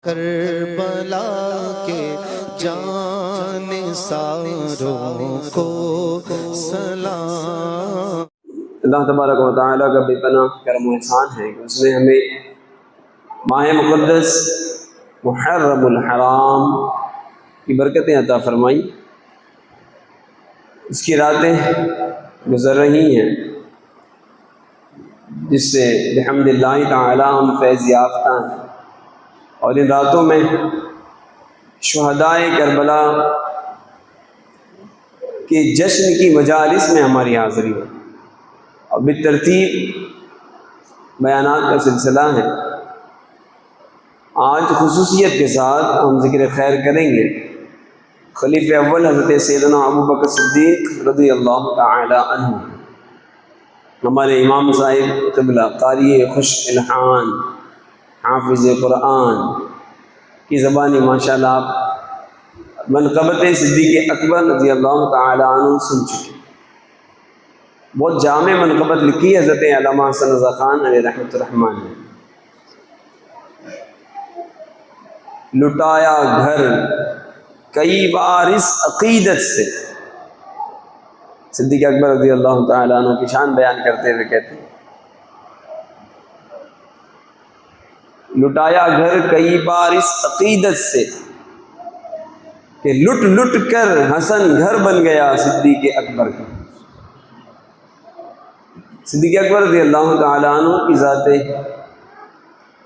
کربلا کے جانثاروں کو سلام۔ اللہ تبارک و تعالیٰ کا بے پناہ کرم و احسان ہے کہ اس نے ہمیں ماہ مقدس محرم الحرام کی برکتیں عطا فرمائی۔ اس کی راتیں گزر رہی ہیں جس سے بحمد اللہ تعالیٰ ہم فیض یافتہ ہیں، اور ان راتوں میں شہدائے کربلا کے جشن کی مجالس میں ہماری حاضری ہے، اور بالترتیب بیانات کا سلسلہ ہے۔ آج خصوصیت کے ساتھ ہم ذکر خیر کریں گے خلیفہ اول حضرت سیدنا ابوبکر صدیق رضی اللہ تعالی عنہ، ہمارے امام صاحب قبلہ، قاری خوش الحان، حافظ قرآن کی زبانی ماشاءاللہ آپ منقبت صدیق اکبر رضی اللہ تعالی عنہ سن چکے۔ بہت جامع منقبت لکھی حضرت علامہ حسن رضا خان علیہ رحمۃ الرحمن نے۔ لٹایا گھر کئی بار اس عقیدت سے، صدیق اکبر رضی اللہ تعالی عنہ کی شان بیان کرتے ہوئے کہتے ہیں، لٹایا گھر کئی بار اس عقیدت سے کہ لٹ لٹ کر حسن گھر بن گیا صدیق اکبر کا۔ صدیق اکبر رضی اللہ تعالی عنہ کی ذات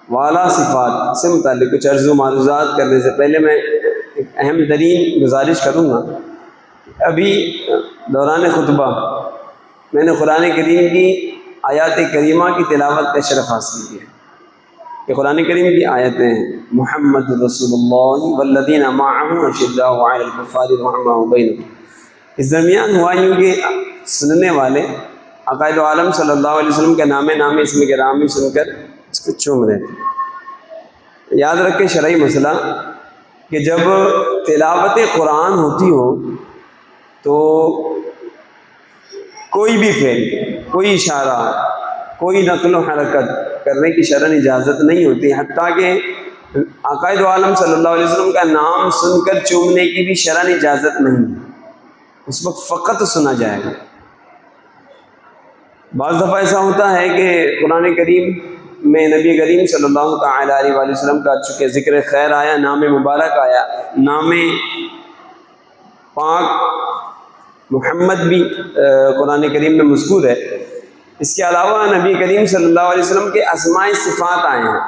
والا صفات سے متعلق کچھ عرض و معروضات کرنے سے پہلے میں ایک اہم ترین گزارش کروں گا۔ ابھی دوران خطبہ میں نے قرآن کریم کی آیات کریمہ کی تلاوت کا شرف حاصل کیا کہ قرآن کریم کی آیتیں ہیں محمد رسول اللہ والذین معہ اشداء علی الکفار رحماء بینہم۔ اس درمیان ہوا یوں کہ سننے والے عقائد عالم صلی اللہ علیہ وسلم کے نام اسم گرامی سن کر اس کو چوم رہے تھے۔ یاد رکھیں شرعی مسئلہ کہ جب تلاوت قرآن ہوتی ہو تو کوئی بھی فعل، کوئی اشارہ، کوئی نقل و حرکت کرنے کی شرعی اجازت نہیں ہوتی، حتیٰ کہ عقائد عالم صلی اللہ علیہ وسلم کا نام سن کر چومنے کی بھی شرعی اجازت نہیں ہے، اس وقت فقط سنا جائے گا۔ بعض دفعہ ایسا ہوتا ہے کہ قرآن کریم میں نبی کریم صلی اللہ تعالی علیہ وآلہ وسلم کا چونکہ ذکر خیر آیا، نام مبارک آیا، نام پاک محمد بھی قرآن کریم میں مذکور ہے، اس کے علاوہ نبی کریم صلی اللہ علیہ وسلم کے اسماء صفات آئے ہیں،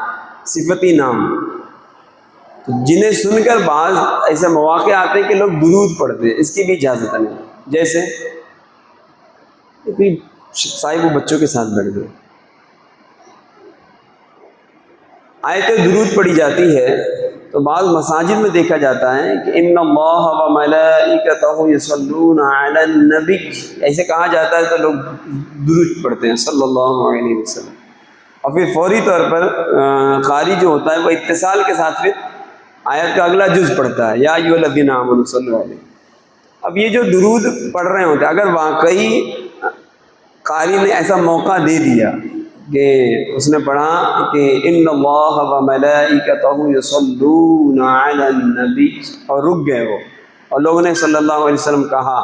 صفتی نام، جنہیں سن کر بعض ایسے مواقع آتے ہیں کہ لوگ درود پڑھتے ہیں، اس کی بھی اجازت نہیں۔ جیسے صاحب وہ بچوں کے ساتھ بیٹھ گئے، آیت درود پڑھی جاتی ہے تو بعض مساجد میں دیکھا جاتا ہے کہ ان اللہ و ملائکتہ یصلون علی النبی، ایسے کہا جاتا ہے تو لوگ درود پڑھتے ہیں صلی اللہ علیہ وسلم، اور پھر فوری طور پر قاری جو ہوتا ہے وہ اتصال کے ساتھ پھر آیت کا اگلا جز پڑھتا ہے یا ایھا الذین آمنوا صلوا علیہ۔ اب یہ جو درود پڑھ رہے ہوتے ہیں، اگر واقعی قاری نے ایسا موقع دے دیا کہ اس نے پڑھا کہ ان اللہ و ملائکتہ یصلون علی النبی اور رک گئے وہ، اور لوگوں نے صلی اللہ علیہ وسلم کہا،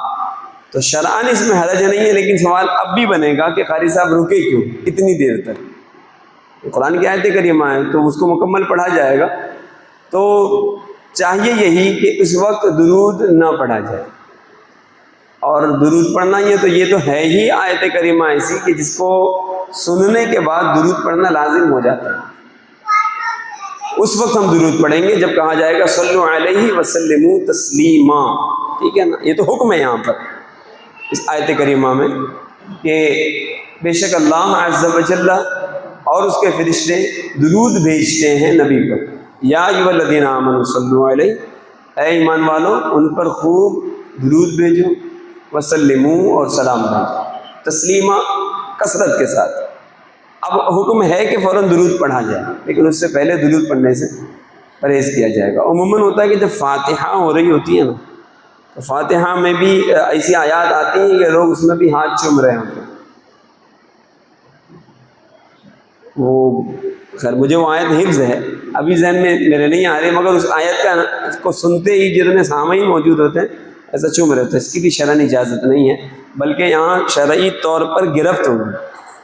تو شرعاً اس میں حرج نہیں ہے، لیکن سوال اب بھی بنے گا کہ قاری صاحب رکے کیوں اتنی دیر تک؟ قرآن کی آیت کریمہ ہے تو اس کو مکمل پڑھا جائے گا، تو چاہیے یہی کہ اس وقت درود نہ پڑھا جائے، اور درود پڑھنا یہ تو ہے ہی آیت کریمہ ایسی کہ جس کو سننے کے بعد درود پڑھنا لازم ہو جاتا ہے۔ اس وقت ہم درود پڑھیں گے جب کہا جائے گا صلو علیہ وسلموا تسلیما، ٹھیک ہے نا؟ یہ تو حکم ہے یہاں پر اس آیت کریمہ میں کہ بے شک اللہ عز و جل اور اس کے فرشتے درود بھیجتے ہیں نبی پر، یا ایھا الذین آمنوا صلوا علیہ، اے ایمان والو ان پر خوب درود بھیجو، وسلموا اور سلام بھیجو، تسلیمہ کثرت کے ساتھ۔ اب حکم ہے کہ فوراً درود پڑھا جائے، لیکن اس سے پہلے درود پڑھنے سے پرہیز کیا جائے گا۔ عموماً ہوتا ہے کہ جب فاتحہ ہو رہی ہوتی ہے نا، تو فاتحہ میں بھی ایسی آیات آتی ہیں کہ لوگ اس میں بھی ہاتھ چوم رہے ہوتے ہیں۔ وہ خیر مجھے وہ آیت حفظ ہے، ابھی ذہن میں میرے نہیں آ رہے، مگر اس آیت کو سنتے ہی جتنے سامعین موجود ہوتے ہیں ایسا چوم رہتے ہیں۔ اس کی بھی شرعی اجازت نہیں ہے، بلکہ یہاں شرعی طور پر گرفت ہوگی،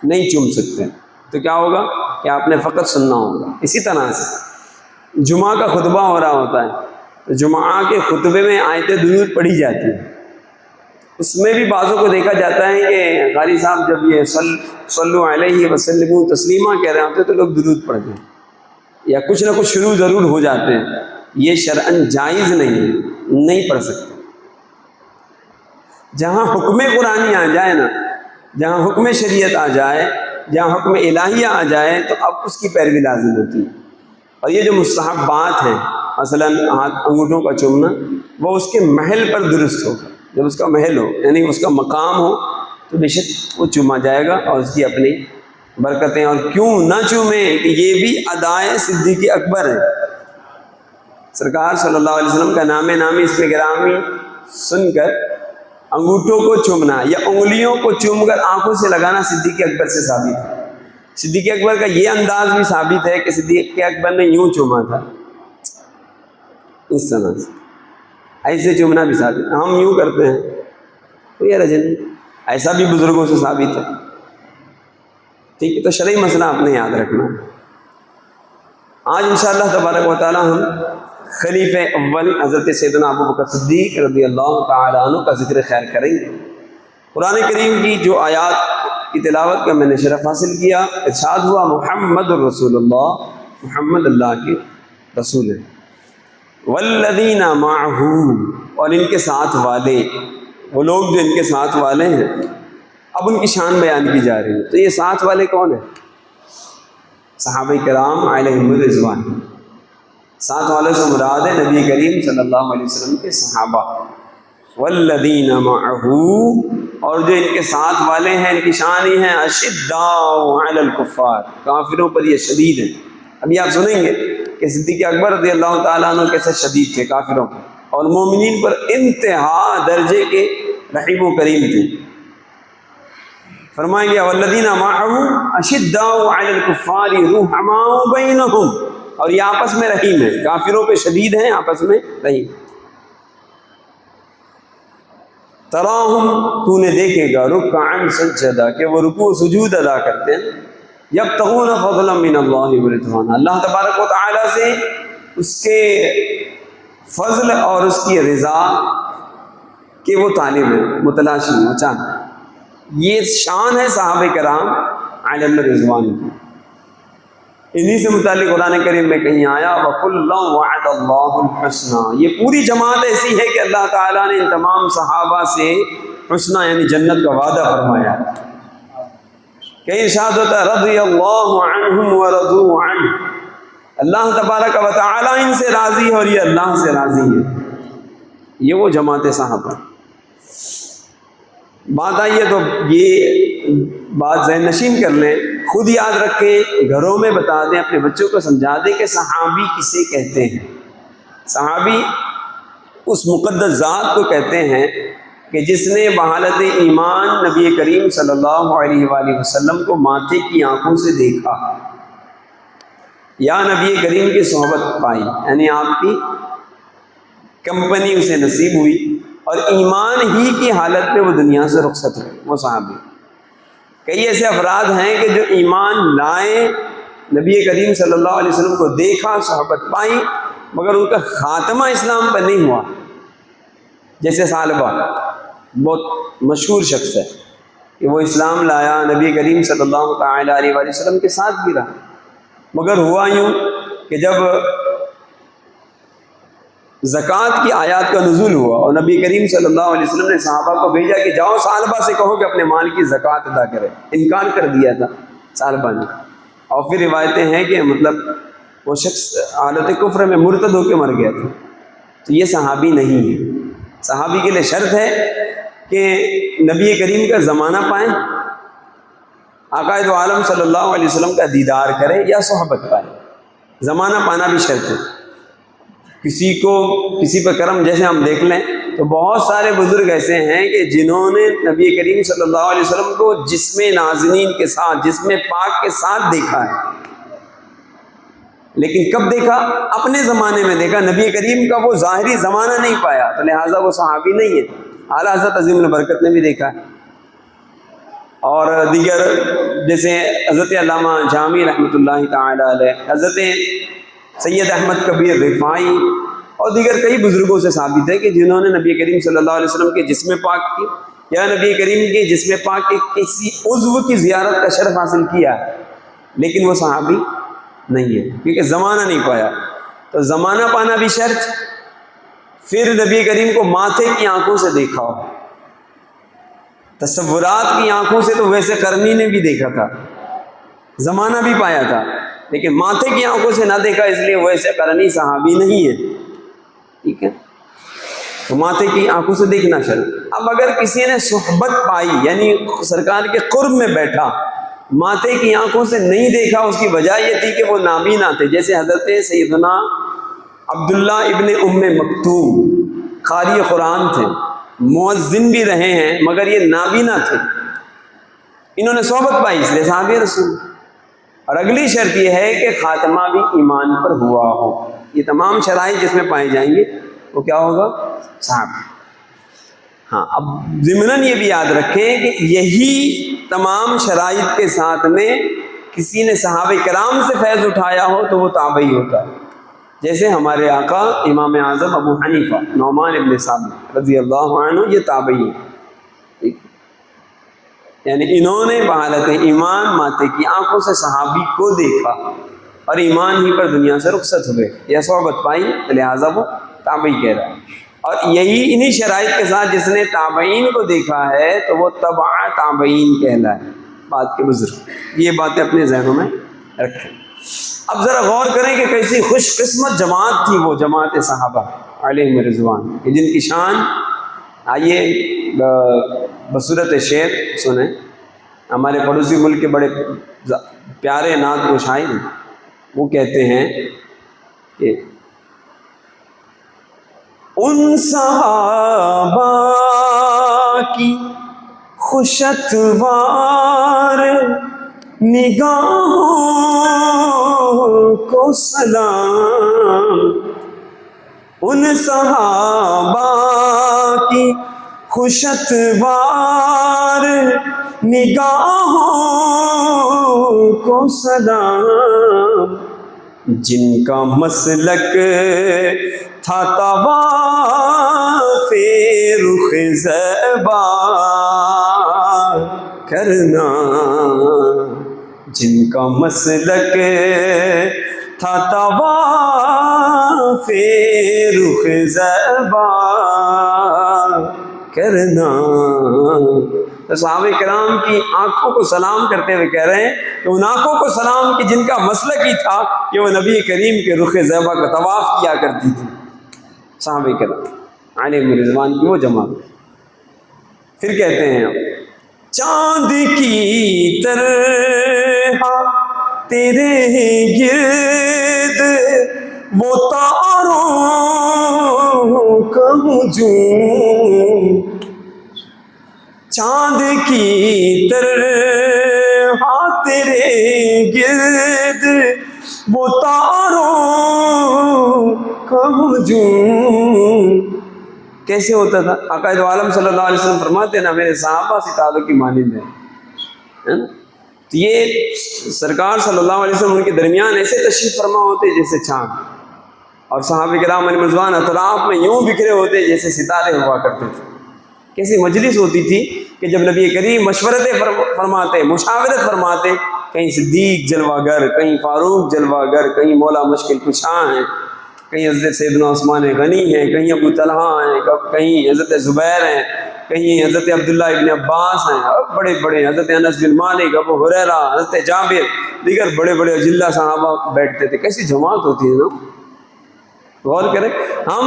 نہیں چوم سکتے۔ تو کیا ہوگا کہ آپ نے فقط سننا ہوگا۔ اسی طرح سے جمعہ کا خطبہ ہو رہا ہوتا ہے، جمعہ کے خطبے میں آیت درود پڑھی جاتی ہے، اس میں بھی بعضوں کو دیکھا جاتا ہے کہ قاری صاحب جب یہ صلو علیہ وسلم تسلیمہ کہہ رہے ہوتے ہیں تو لوگ درود پڑھتے ہیں یا کچھ نہ کچھ شروع ضرور ہو جاتے ہیں۔ یہ شرعاً جائز نہیں ہے، نہیں پڑھ سکتے۔ جہاں حکم قرآنی آ جائے نا، جہاں حکم شریعت آ جائے، جہاں حکم الہیہ آ جائے تو اب اس کی پیروی لازم ہوتی ہے۔ اور یہ جو مستحبات ہیں، مثلا ہاتھ انگوٹھوں کا چومنا، وہ اس کے محل پر درست ہوگا۔ جب اس کا محل ہو، یعنی اس کا مقام ہو، تو بے شک وہ چوما جائے گا اور اس کی اپنی برکتیں۔ اور کیوں نہ چومیں کہ یہ بھی ادائے صدیق اکبر ہے۔ سرکار صلی اللہ علیہ وسلم کا نام نامی اس پہ گرامی سن کر انگوٹھوں کو چومنا یا انگلیوں کو چوم کر آنکھوں سے لگانا صدیق اکبر سے ثابت ہے۔ صدیق اکبر کا یہ انداز بھی ثابت ہے کہ صدیق اکبر نے یوں چوما تھا، اس طرح سے، ایسے چومنا بھی ثابت ہے۔ ہم یوں کرتے ہیں، کوئی حرج نہیں، ایسا بھی بزرگوں سے ثابت ہے۔ ٹھیک ہے، تو شرعی مسئلہ آپ نے یاد رکھنا ہے۔ آج انشاءاللہ تبارک و تعالی ہم خلیفہ اول حضرت سیدنا ابو بکر صدیق رضی اللہ تعالی عنہ کا ذکر خیر کریں گے۔ قرآن کریم کی جو آیات کی تلاوت کا میں نے شرف حاصل کیا، ارشاد ہوا محمد الرسول اللہ، محمد اللہ کے رسول ہیں، والذین معہ، اور ان کے ساتھ والے، وہ لوگ جو ان کے ساتھ والے ہیں، اب ان کی شان بیان کی جا رہی ہے۔ تو یہ ساتھ والے کون ہیں؟ صحابہ کرام علیہم الرضوان۔ ساتھ والوں سے مراد ہے نبی کریم صلی اللہ علیہ وسلم کے صحابہ۔ والذین معہ، اور جو ان کے ساتھ والے ہیں، ان کی شان ہی ہیں اشداء علی الکفار، کافروں پر یہ شدید ہیں۔ ابھی آپ سنیں گے کہ صدیق اکبر رضی اللہ تعالیٰ عنہ کیسے شدید تھے کافروں پر، اور مومنین پر انتہا درجے کے رحیم و کریم تھے۔ فرمائیں گے والذین معہ اشداء علی الکفار رحماء بینہم، اور یہ آپس میں رحیم ہیں، کافروں پہ شدید ہیں، آپس میں رحیم۔ تراہم، تو نے دیکھے گا، رکعا سجدا، کہ وہ رکوع سجود ادا کرتے ہیں، یبتغون فضلا من اللہ ورضوانا، اللہ تبارک و تعالی سے اس کے فضل اور اس کی رضا کہ وہ طالب ہیں، متلاشی ہیں، وہ چاہتے ہیں۔ یہ شان ہے صحابہ کرام علیہم الرضوان کی۔ انہی سے متعلق قرآن کریم میں کہیں آیا وَكُلًّا وَعَدَ اللَّهُ الْحُسْنَى، یہ پوری جماعت ایسی ہے کہ اللہ تعالیٰ نے ان تمام صحابہ سے حسنہ یعنی جنت کا وعدہ فرمایا۔ کہیں ارشاد ہوتا ہے رضی اللہ عنہم ورضوا عنہ، اللہ تبارک و تعالیٰ ان سے راضی ہے اور یہ اللہ سے راضی ہے۔ یہ وہ جماعت صحابہ۔ بات آئی ہے تو یہ بات ذہن نشین کر لیں، خود یاد رکھیں، گھروں میں بتا دیں، اپنے بچوں کو سمجھا دیں کہ صحابی کسے کہتے ہیں۔ صحابی اس مقدس ذات کو کہتے ہیں کہ جس نے بحالت ایمان نبی کریم صلی اللہ علیہ وآلہ وسلم کو ماتھے کی آنکھوں سے دیکھا یا نبی کریم کی صحبت پائی، یعنی آپ کی کمپنی اسے نصیب ہوئی اور ایمان ہی کی حالت میں وہ دنیا سے رخصت ہوئے، وہ صحابی۔ کئی ایسے افراد ہیں کہ جو ایمان لائے، نبی کریم صلی اللہ علیہ وسلم کو دیکھا، صحبت پائی، مگر ان کا خاتمہ اسلام پر نہیں ہوا۔ جیسے ثعلبہ بہت مشہور شخص ہے کہ وہ اسلام لایا، نبی کریم صلی اللہ تعالی علیہ وآلہ وسلم کے ساتھ بھی رہا، مگر ہوا یوں کہ جب زکوٰۃ کی آیات کا نزول ہوا اور نبی کریم صلی اللہ علیہ وسلم نے صحابہ کو بھیجا کہ جاؤ ثعلبہ سے کہو کہ اپنے مال کی زکوٰۃ ادا کرے، انکار کر دیا تھا ثعلبہ نے۔ اور پھر روایتیں ہیں کہ مطلب وہ شخص حالت کفر میں مرتد ہو کے مر گیا تھا۔ تو یہ صحابی نہیں ہے۔ صحابی کے لیے شرط ہے کہ نبی کریم کا زمانہ پائیں، آقا دو عالم صلی اللہ علیہ وسلم کا دیدار کریں یا صحبت پائیں۔ زمانہ پانا بھی شرط ہے۔ کسی پر کرم، جیسے ہم دیکھ لیں تو بہت سارے بزرگ ایسے ہیں کہ جنہوں نے نبی کریم صلی اللہ علیہ وسلم کو جسم نازنین کے ساتھ، جسم پاک کے ساتھ دیکھا ہے، لیکن کب دیکھا؟ اپنے زمانے میں دیکھا، نبی کریم کا وہ ظاہری زمانہ نہیں پایا، تو لہٰذا وہ صحابی نہیں ہے۔ اعلیٰ حضرت عظیم البرکت نے بھی دیکھا ہے، اور دیگر جیسے حضرت علامہ جامی رحمۃ اللہ تعالی علیہ، حضرت سید احمد کبیر رفاعی اور دیگر کئی بزرگوں سے ثابت ہے کہ جنہوں نے نبی کریم صلی اللہ علیہ وسلم کے جسم پاک کی یا نبی کریم کے جسم پاک کے کسی عضو کی زیارت کا شرف حاصل کیا، لیکن وہ صحابی نہیں ہے کیونکہ زمانہ نہیں پایا۔ تو زمانہ پانا بھی شرط، پھر نبی کریم کو ماتھے کی آنکھوں سے دیکھا ہو، تصورات کی آنکھوں سے تو ویسے قرنی نے بھی دیکھا تھا، زمانہ بھی پایا تھا، لیکن ماتھے کی آنکھوں سے نہ دیکھا، اس لیے ویسے قرنی صحابی نہیں ہے، ٹھیک ہے؟ تو ماتھے کی آنکھوں سے دیکھنا شرط۔ اب اگر کسی نے صحبت پائی یعنی سرکار کے قرب میں بیٹھا، ماتھے کی آنکھوں سے نہیں دیکھا، اس کی وجہ یہ تھی کہ وہ نابینا تھے، جیسے حضرت سیدنا عبداللہ ابن ام مکتوم قاری قرآن تھے، مؤذن بھی رہے ہیں، مگر یہ نابینا تھے، انہوں نے صحبت پائی اس لیے صحابی رسول۔ اور اگلی شرط یہ ہے کہ خاتمہ بھی ایمان پر ہوا ہو۔ یہ تمام شرائط جس میں پائے جائیں گے وہ کیا ہوگا؟ صحابی۔ ہاں، اب ضمناً یہ بھی یاد رکھیں کہ یہی تمام شرائط کے ساتھ میں کسی نے صحابہ کرام سے فیض اٹھایا ہو تو وہ تابعی ہوتا ہے، جیسے ہمارے آقا امام اعظم ابو حنیفہ نعمان ابن ثابت رضی اللہ عنہ، یہ تابعی ہیں، یعنی انہوں نے بحالت ایمان ماتھے کی آنکھوں سے صحابی کو دیکھا اور ایمان ہی پر دنیا سے رخصت ہوئے، یہ صحبت پائی، لہٰذا وہ تابعی کہہ رہا ہے۔ اور یہی انہی شرائط کے ساتھ جس نے تابعین کو دیکھا ہے تو وہ تبع تابعین کہلائے، بات کے بزرگ، یہ باتیں اپنے ذہنوں میں رکھیں۔ اب ذرا غور کریں کہ کیسی خوش قسمت جماعت تھی وہ جماعت صحابہ علیہم رضوان، جن کی شان، آئیے بصورت شعر سنیں۔ ہمارے پڑوسی ملک کے بڑے پیارے نعت و شاعر ہیں، وہ کہتے ہیں کہ ان صحابہ کی خوشتوار نگاہوں کو سلام، ان صحابہ کی خوشتوار نگاہوں کو سلام، جن کا مسلک تھا طواف رخ زیبا کرنا، جن کا مسلک تھا طواف رخ زیبا کرنا۔ تو صحابہ کرام کی آنکھوں کو سلام کرتے ہوئے کہہ رہے ہیں کہ ان آنکھوں کو سلام کہ جن کا مسلک ہی تھا کہ وہ نبی کریم کے رخ زیبا کا طواف کیا کرتی تھی، صحابہ کرام علیہم رضوان کی وہ جماعت۔ پھر کہتے ہیں چاند کی طرح تیرے گرد وہ تاروں کا ہجوم، چاند کی طرح تیرے گرد وہ تاروں کا ہجوم۔ کیسے ہوتا تھا؟ آقا دو عالم صلی اللہ علیہ وسلم فرماتے ہیں نا، میرے صحابہ ستاروں کی مانند ہیں۔ تو یہ سرکار صلی اللہ علیہ وسلم ان کے درمیان ایسے تشریف فرما ہوتے جیسے چاند، اور صحابہ کرام علیہ رضوان اطراف میں یوں بکھرے ہوتے جیسے ستارے ہوا کرتے تھے۔ کیسی مجلس ہوتی تھی کہ جب نبی کریم مشورتیں فرماتے، مشاورت فرماتے، کہیں صدیق جلوہ گر، کہیں فاروق جلوہ گر، کہیں مولا مشکل کشاں ہیں، کہیں حضرت سیدنا عثمان غنی ہیں، کہیں ابو طلحہ ہیں، کہیں حضرت زبیر ہیں، کہیں حضرت عبداللہ ابن عباس ہیں، اور بڑے بڑے حضرت انس بن مالک، ابو ہریرہ، حضرت جابر، دیگر بڑے بڑے اجلہ صحابہ بیٹھتے تھے۔ کیسی جماعت ہوتی ہے نا، غور کریں۔ ہم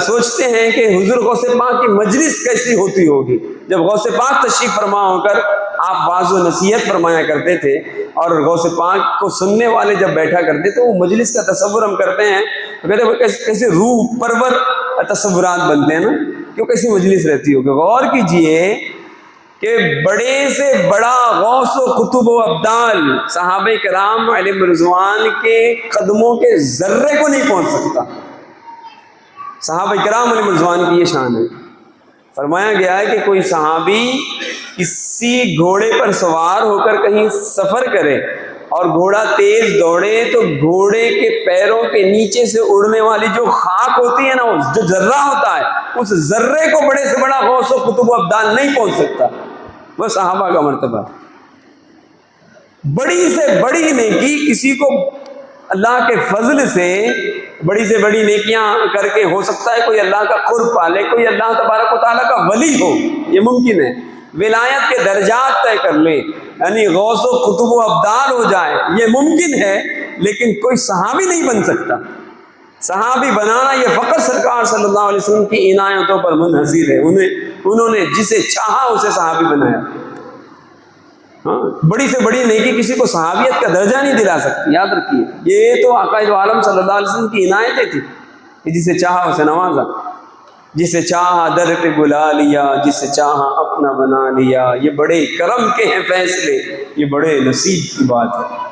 سوچتے ہیں کہ حضور غوث پاک کی مجلس کیسی ہوتی ہوگی، جب غوث پاک تشریف فرما ہو کر آپ واعظ و نصیحت فرمایا کرتے تھے اور غوث پاک کو سننے والے جب بیٹھا کرتے تو وہ مجلس کا تصور ہم کرتے ہیں، کہتے ہیں کیسے روح پرور تصورات بنتے ہیں نا، کیوں کیسی مجلس رہتی ہوگی۔ غور کیجئے کہ بڑے سے بڑا غوث و قطب و ابدال صحابہ کرام علیہ رضوان کے قدموں کے ذرے کو نہیں پہنچ سکتا. صحابہ کرام علیہ رضوان کی یہ شان ہے. فرمایا گیا ہے کہ کوئی صحابی کسی گھوڑے پر سوار ہو کر کہیں سفر کرے اور گھوڑا تیز دوڑے تو گھوڑے کے پیروں کے نیچے سے اڑنے والی جو خاک ہوتی ہے نا، جو ذرہ ہوتا ہے، اس ذرے کو بڑے سے بڑا غوث و قطب و ابدال نہیں پہنچ سکتا. وہ صحابہ کا مرتبہ. بڑی سے بڑی نیکی کسی کو اللہ کے فضل سے، بڑی سے بڑی نیکیاں کر کے ہو سکتا ہے کوئی اللہ کا قرب پالے، کوئی اللہ تبارک و تعالیٰ کا ولی ہو، یہ ممکن ہے. ولایت کے درجات طے کر لے، یعنی غوث و قطب و ابدال ہو جائے، یہ ممکن ہے. لیکن کوئی صحابی نہیں بن سکتا. صحابی بنانا یہ فقط سرکار صلی اللہ علیہ وسلم کی عنایتوں پر منحصر ہے. انہوں نے جسے چاہا اسے صحابی بنایا. ہاں، بڑی سے بڑی نیکی کسی کو صحابیت کا درجہ نہیں دلا سکتی، یاد رکھیے. یہ تو آقا عالم صلی اللہ علیہ وسلم کی عنایتیں تھی کہ جسے چاہا اسے نوازا، جسے چاہا در پہ بلا لیا، جسے چاہا اپنا بنا لیا. یہ بڑے کرم کے ہیں فیصلے، یہ بڑے نصیب کی بات ہے.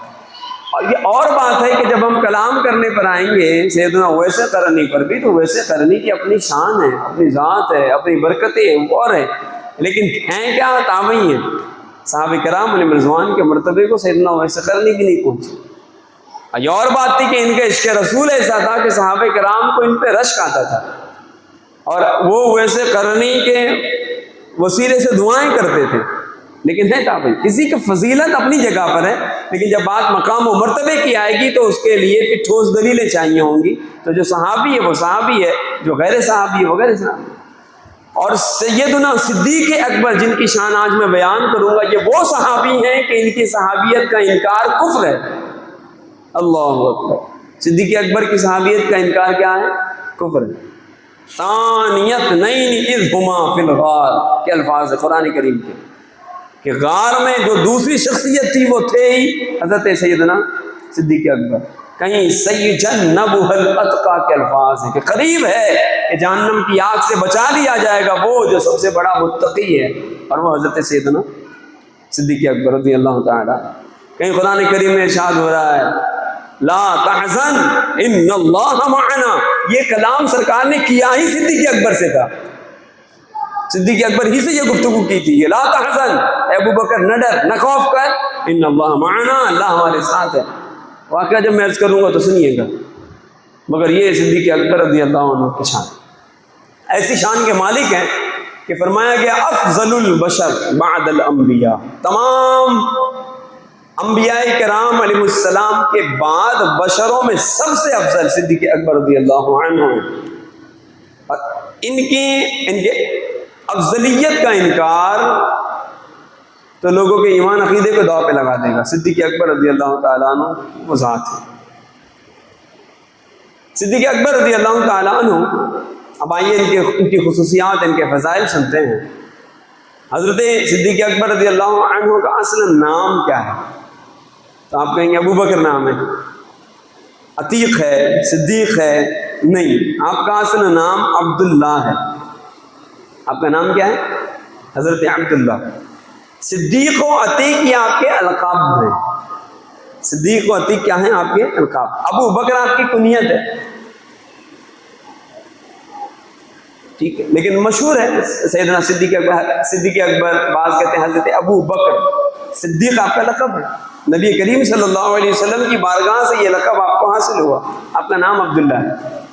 اور یہ اور بات ہے کہ جب ہم کلام کرنے پر آئیں گے سیدنا اویس قرنی پر بھی، تو اویس قرنی کی اپنی شان ہے، اپنی ذات ہے، اپنی برکتیں اور ہے، لیکن ہیں کیا؟ تابعی ہیں. صحابہ کرام علیہ رضوان کے مرتبے کو سیدنا اویس قرنی بھی نہیں پہنچی. یہ اور بات تھی کہ ان کا عشق رسول ایسا تھا کہ صحابہ کرام کو ان پہ رشک آتا تھا، اور وہ اویس قرنی کے وسیلے سے دعائیں کرتے تھے. لیکن ہے تابعی. کسی کی فضیلت اپنی جگہ پر ہے، لیکن جب بات مقام و مرتبے کی آئے گی تو اس کے لیے پھر ٹھوس دلیلیں چاہیے ہوں گی. تو جو صحابی ہے وہ صحابی ہے، جو غیر صحابی ہے وہ غیر صحابی. اور سیدنا صدیق اکبر جن کی شان آج میں بیان کروں گا، یہ وہ صحابی ہیں کہ ان کی صحابیت کا انکار کفر ہے. اللہ اکبر. صدیق اکبر کی صحابیت کا انکار کیا ہے؟ کفر ہے. ثانیت نہیں اذ ہما فی الغار کے الفاظ ہے قرآن کریم کے، کہ غار میں جو دوسری شخصیت تھی وہ تھے ہی حضرت سیدنا صدیق اکبر. کہیں سیجنبہ الاتقی کے الفاظ ہیں کہ قریب ہے کہ جہنم کی آگ سے بچا لیا جائے گا وہ جو سب سے بڑا متقی ہے، اور وہ حضرت سیدنا صدیق اکبر رضی اللہ تعالی. کہیں قرآن کریم میں ارشاد ہو رہا ہے لا تحزن ان اللہ معنا. یہ کلام سرکار نے کیا ہی صدیق اکبر سے تھا، صدیق اکبر ہی سے یہ گفتگو کی تھی. یہ لا تحزن، اے ابو بکر نہ ڈر، نہ خوف کر، ان اللہ معنا، اللہ ہمارے ساتھ ہے. واقعہ جب میں عرض کروں گا تو سنیے گا. مگر یہ صدیق اکبر رضی اللہ عنہ کی شان، ایسی شان کے مالک ہیں کہ فرمایا گیا افضل البشر بعد الانبیاء. تمام انبیاء کرام علیہ السلام کے بعد بشروں میں سب سے افضل صدیق اکبر رضی اللہ عنہ ہیں. ان کے افضلیت کا انکار تو لوگوں کے ایمان عقیدے کو داؤ پہ لگا دے گا. صدیق اکبر رضی اللہ تعالیٰ عنہ وہ ذات ہے. صدیق اکبر رضی اللہ تعالیٰ عنہ، اب آئیے ان کی خصوصیات، ان کے فضائل سنتے ہیں. حضرت صدیق اکبر رضی اللہ عنہ کا اصل نام کیا ہے؟ تو آپ کہیں گے ابو بکر نام ہے، عتیق ہے، صدیق ہے. نہیں، آپ کا اصل نام عبداللہ ہے. آپ کا نام کیا ہے؟ حضرت عبداللہ. صدیق و عتیق یہ آپ کے القاب ہیں. صدیق و عتیق کیا ہیں؟ آپ کے القاب. ابو بکر آپ کی کنیت ہے، ٹھیک ہے، لیکن مشہور ہے سیدنا صدیق اکبر. بعض کہتے ہیں حضرت ابو بکر. صدیق آپ کا لقب ہے. نبی کریم صلی اللہ علیہ وسلم کی بارگاہ سے یہ لقب آپ کو حاصل ہوا. آپ کا نام عبداللہ ہے.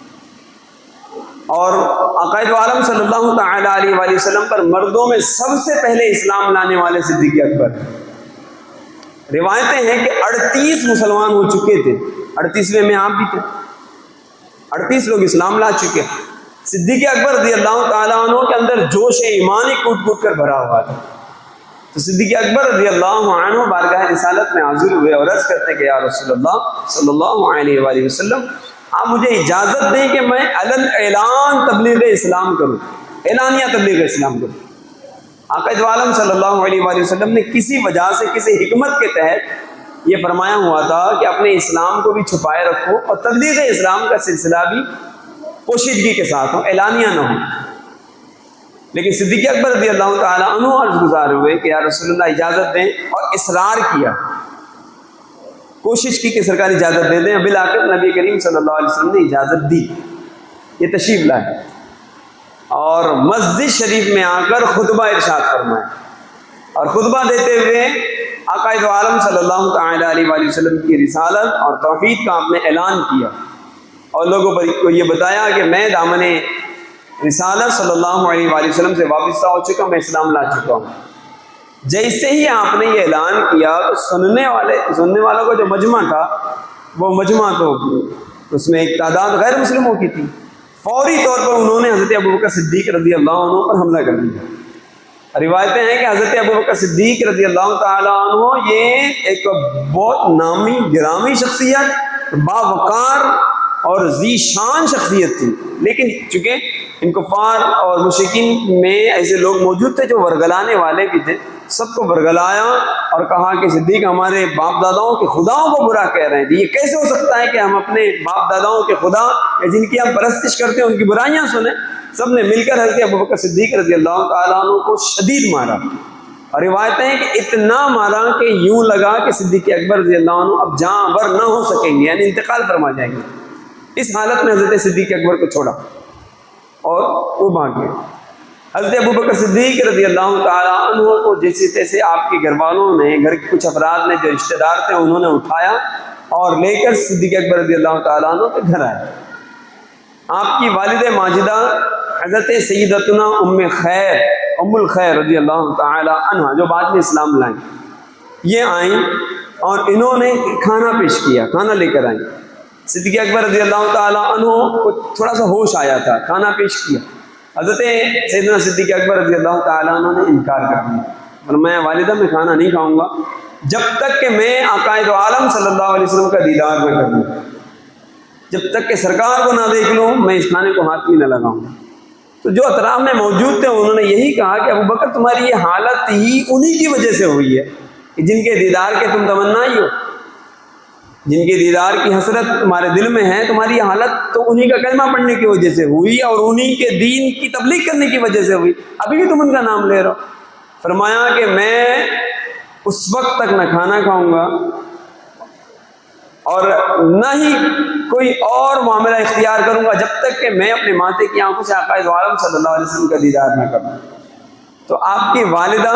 اور عقائد عالم صلی اللہ تعالی علیہ وآلہ وسلم پر مردوں میں سب سے پہلے اسلام لانے والے صدیق اکبر. روایتیں ہیں کہ 38 مسلمان ہو چکے تھے، 38ویں میں آپ بھی تھے. 38 لوگ اسلام لا چکے. صدیق اکبر رضی اللہ تعالیٰ عنہ کے اندر جوش ایمان ہی کوٹ کوٹ کر بھرا ہوا تھا. تو صدیق اکبر رضی اللہ عنہ بارگاہ رسالت میں حاضر ہوئے اور عرض کرتے کہ یا رسول اللہ صلی اللہ علیہ وآلہ وسلم، آپ مجھے اجازت دیں کہ میں علن اعلان تبلیغ اسلام کروں، اعلانیہ تبلیغ اسلام کروں. آقا عالم صلی اللہ علیہ وآلہ وسلم نے کسی وجہ سے، کسی حکمت کے تحت یہ فرمایا ہوا تھا کہ اپنے اسلام کو بھی چھپائے رکھو اور تبلیغ اسلام کا سلسلہ بھی پوشیدگی کے ساتھ ہو، اعلانیہ نہ ہو. لیکن صدیق اکبر رضی اللہ تعالیٰ عنہ عرض گزار ہوئے کہ یا رسول اللہ اجازت دیں، اور اصرار کیا، کوشش کی کہ سرکار اجازت دے دیں۔ بالآخر نبی کریم صلی اللہ علیہ وسلم نے اجازت دی، یہ تشریف لائے اور مسجد شریف میں آ کر خطبہ ارشاد فرمائے، اور خطبہ دیتے ہوئے آقا دو عالم صلی اللہ تعالیٰ علیہ وآلہ وسلم کی رسالت اور توحید کا آپ نے اعلان کیا، اور لوگوں کو یہ بتایا کہ میں دامن رسالت صلی اللہ علیہ وآلہ وسلم سے وابستہ ہو چکا، میں اسلام لا چکا ہوں۔ جیسے ہی آپ نے یہ اعلان کیا تو سننے والوں کا جو مجمع تھا، وہ مجمع تو اس میں ایک تعداد غیر مسلموں کی تھی، فوری طور پر انہوں نے حضرت ابوبکر صدیق رضی اللہ عنہ پر حملہ کر دیا۔ روایتیں ہیں کہ حضرت ابوبکر صدیق رضی اللہ تعالیٰ عنہ یہ ایک بہت نامی گرامی شخصیت، باوقار اور ذی شان شخصیت تھی، لیکن چونکہ ان کفار اور مشرکین میں ایسے لوگ موجود تھے جو ورگلانے والے بھی تھے، سب کو ورگلایا اور کہا کہ صدیق ہمارے باپ داداؤں کے خداؤں کو برا کہہ رہے ہیں، یہ کیسے ہو سکتا ہے کہ ہم اپنے باپ داداؤں کے خدا یا جن کی ہم پرستش کرتے ہیں ان کی برائیاں سنیں۔ سب نے مل کر حضرت ابوبکر صدیق رضی اللہ تعالیٰ عنہ کو شدید مارا، اور روایتیں ہیں کہ اتنا مارا کہ یوں لگا کہ صدیق اکبر رضی اللہ عنہ اب جاں بر نہ ہو سکیں گے، یعنی انتقال فرما جائیں گے۔ اس حالت میں حضرت صدیق اکبر کو چھوڑا اور وہ بھاگ گئے۔ حضرت ابوبکر صدیق رضی اللہ تعالیٰ عنہ کو جیسے تیسے آپ کے گھر والوں نے، گھر کے کچھ افراد نے جو رشتہ دار تھے انہوں نے اٹھایا اور لے کر صدیق اکبر رضی اللہ تعالیٰ عنہ کے گھر آئے۔ آپ کی والد ماجدہ حضرت سیدتنا ام الخیر رضی اللہ تعالیٰ عنہ جو بعد میں اسلام لائیں، یہ آئیں اور انہوں نے کھانا پیش کیا، کھانا لے کر آئیں۔ صدیق اکبر رضی اللہ تعالیٰ عنہ کو تھوڑا سا ہوش آیا تھا، کھانا پیش کیا، حضرت سیدنا صدیق اکبر رضی اللہ تعالیٰ عنہ نے انکار کر دیا، فرمایا والدہ میں کھانا نہیں کھاؤں گا جب تک کہ میں آقا دو عالم صلی اللہ علیہ وسلم کا دیدار نہ کر لوں، جب تک کہ سرکار کو نہ دیکھ لوں میں اس کھانے کو ہاتھ بھی نہ لگاؤں۔ تو جو اطراف میں موجود تھے انہوں نے یہی کہا کہ ابوبکر تمہاری یہ حالت ہی انہی کی وجہ سے ہوئی ہے کہ جن کے دیدار کے تم تمنا ہی ہو، جن کے دیدار کی حسرت تمہارے دل میں ہے، تمہاری یہ حالت تو انہی کا کلمہ پڑھنے کی وجہ سے ہوئی اور انہی کے دین کی تبلیغ کرنے کی وجہ سے ہوئی، ابھی بھی تم ان کا نام لے رہے ہو۔ فرمایا کہ میں اس وقت تک نہ کھانا کھاؤں گا اور نہ ہی کوئی اور معاملہ اختیار کروں گا جب تک کہ میں اپنے ماتھے کی آنکھوں سے آقا دو عالم صلی اللہ علیہ وسلم کا دیدار نہ کروں۔ تو آپ کی والدہ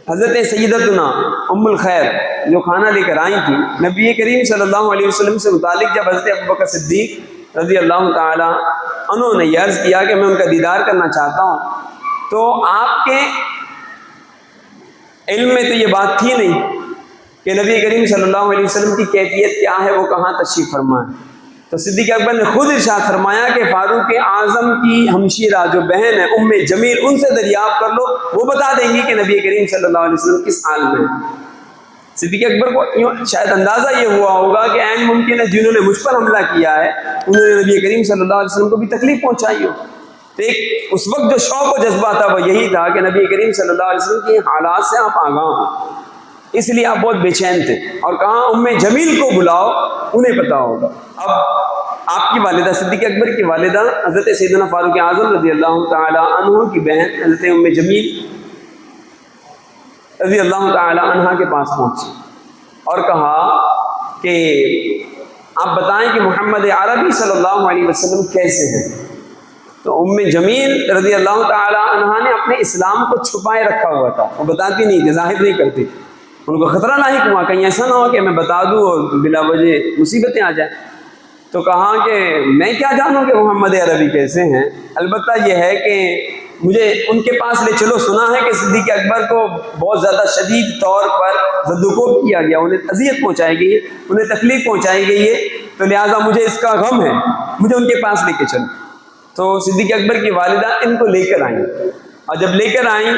حضرت سیدتنا ام الخیر جو کھانا لے کر آئی تھی، نبی کریم صلی اللہ علیہ وسلم سے متعلق جب حضرت ابوبکر صدیق رضی اللہ تعالی عنہ نے یہ عرض کیا کہ میں ان کا دیدار کرنا چاہتا ہوں، تو آپ کے علم میں تو یہ بات تھی نہیں کہ نبی کریم صلی اللہ علیہ وسلم کی کیفیت کیا ہے، وہ کہاں تشریف فرما ہے۔ تو صدیق اکبر نے خود ارشاد فرمایا کہ فاروق اعظم کی ہمشیرہ جو بہن ہے ام جمیل، ان سے دریافت کر لو، وہ بتا دیں گی کہ نبی کریم صلی اللہ علیہ وسلم کس حال میں ہے۔ صدیق اکبر کو شاید اندازہ یہ ہوا ہوگا کہ عین ممکن ہے جنہوں نے مجھ پر حملہ کیا ہے انہوں نے نبی کریم صلی اللہ علیہ وسلم کو بھی تکلیف پہنچائی ہو۔ تو ایک اس وقت جو شوق و جذبہ تھا وہ یہی تھا کہ نبی کریم صلی اللہ علیہ وسلم کی حالات سے آپ آگاہ ہوں، اس لیے آپ بہت بے چین تھے، اور کہاں ام جمیل کو بلاؤ، انہیں پتا ہوگا۔ اب آپ کی والدہ صدیق اکبر کی والدہ حضرت سیدنا فاروق اعظم رضی اللہ تعالی عنہ کی بہن حضرت ام جمیل رضی اللہ تعالی عنہ کے پاس پہنچی اور کہا کہ آپ بتائیں کہ محمد عربی صلی اللہ علیہ وسلم کیسے ہیں۔ تو ام جمیل رضی اللہ تعالی عنہ نے اپنے اسلام کو چھپائے رکھا ہوا تھا، وہ بتاتی نہیں تھی، ظاہر نہیں کرتی، ان کو خطرہ لاحق ہوا کہیں ایسا نہ ہو کہ میں بتا دوں اور بلا وجہ مصیبتیں آ جائیں۔ تو کہا کہ میں کیا جانوں کہ محمد عربی کیسے ہیں، البتہ یہ ہے کہ مجھے ان کے پاس لے چلو، سنا ہے کہ صدیق اکبر کو بہت زیادہ شدید طور پر زدوکوب کیا گیا، انہیں اذیت پہنچائی گئی ہے، انہیں تکلیف پہنچائی گئی ہے، تو لہٰذا مجھے اس کا غم ہے، مجھے ان کے پاس لے کے چلو۔ تو صدیق اکبر کی والدہ ان کو لے کر آئیں، اور جب لے کر آئیں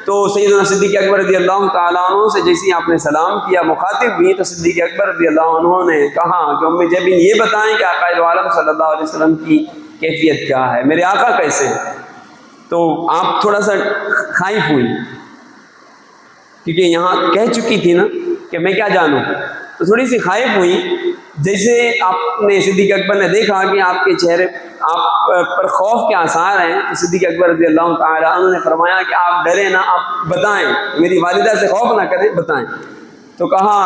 تو سیدنا صدیق اکبر رضی اللہ تعالیٰ عنہ سے جیسے ہی آپ نے سلام کیا، مخاطب ہوئی، تو صدیق اکبر رضی اللہ عنہ نے کہا کہ ام جمیل یہ بتائیں کہ آقا دو عالم صلی اللہ علیہ وسلم کی کیفیت کیا ہے، میرے آقا کیسے ہیں۔ تو آپ تھوڑا سا خائف ہوئی کیونکہ یہاں کہہ چکی تھی نا کہ میں کیا جانوں، تو تھوڑی سی خائف ہوئی۔ جیسے آپ نے صدیق اکبر نے دیکھا کہ آپ کے چہرے آپ پر خوف کے آثار ہیں، تو صدیق اکبر رضی اللہ تعالیٰ عنہ نے فرمایا کہ آپ ڈریں نہ، آپ بتائیں، میری والدہ سے خوف نہ کریں، بتائیں۔ تو کہا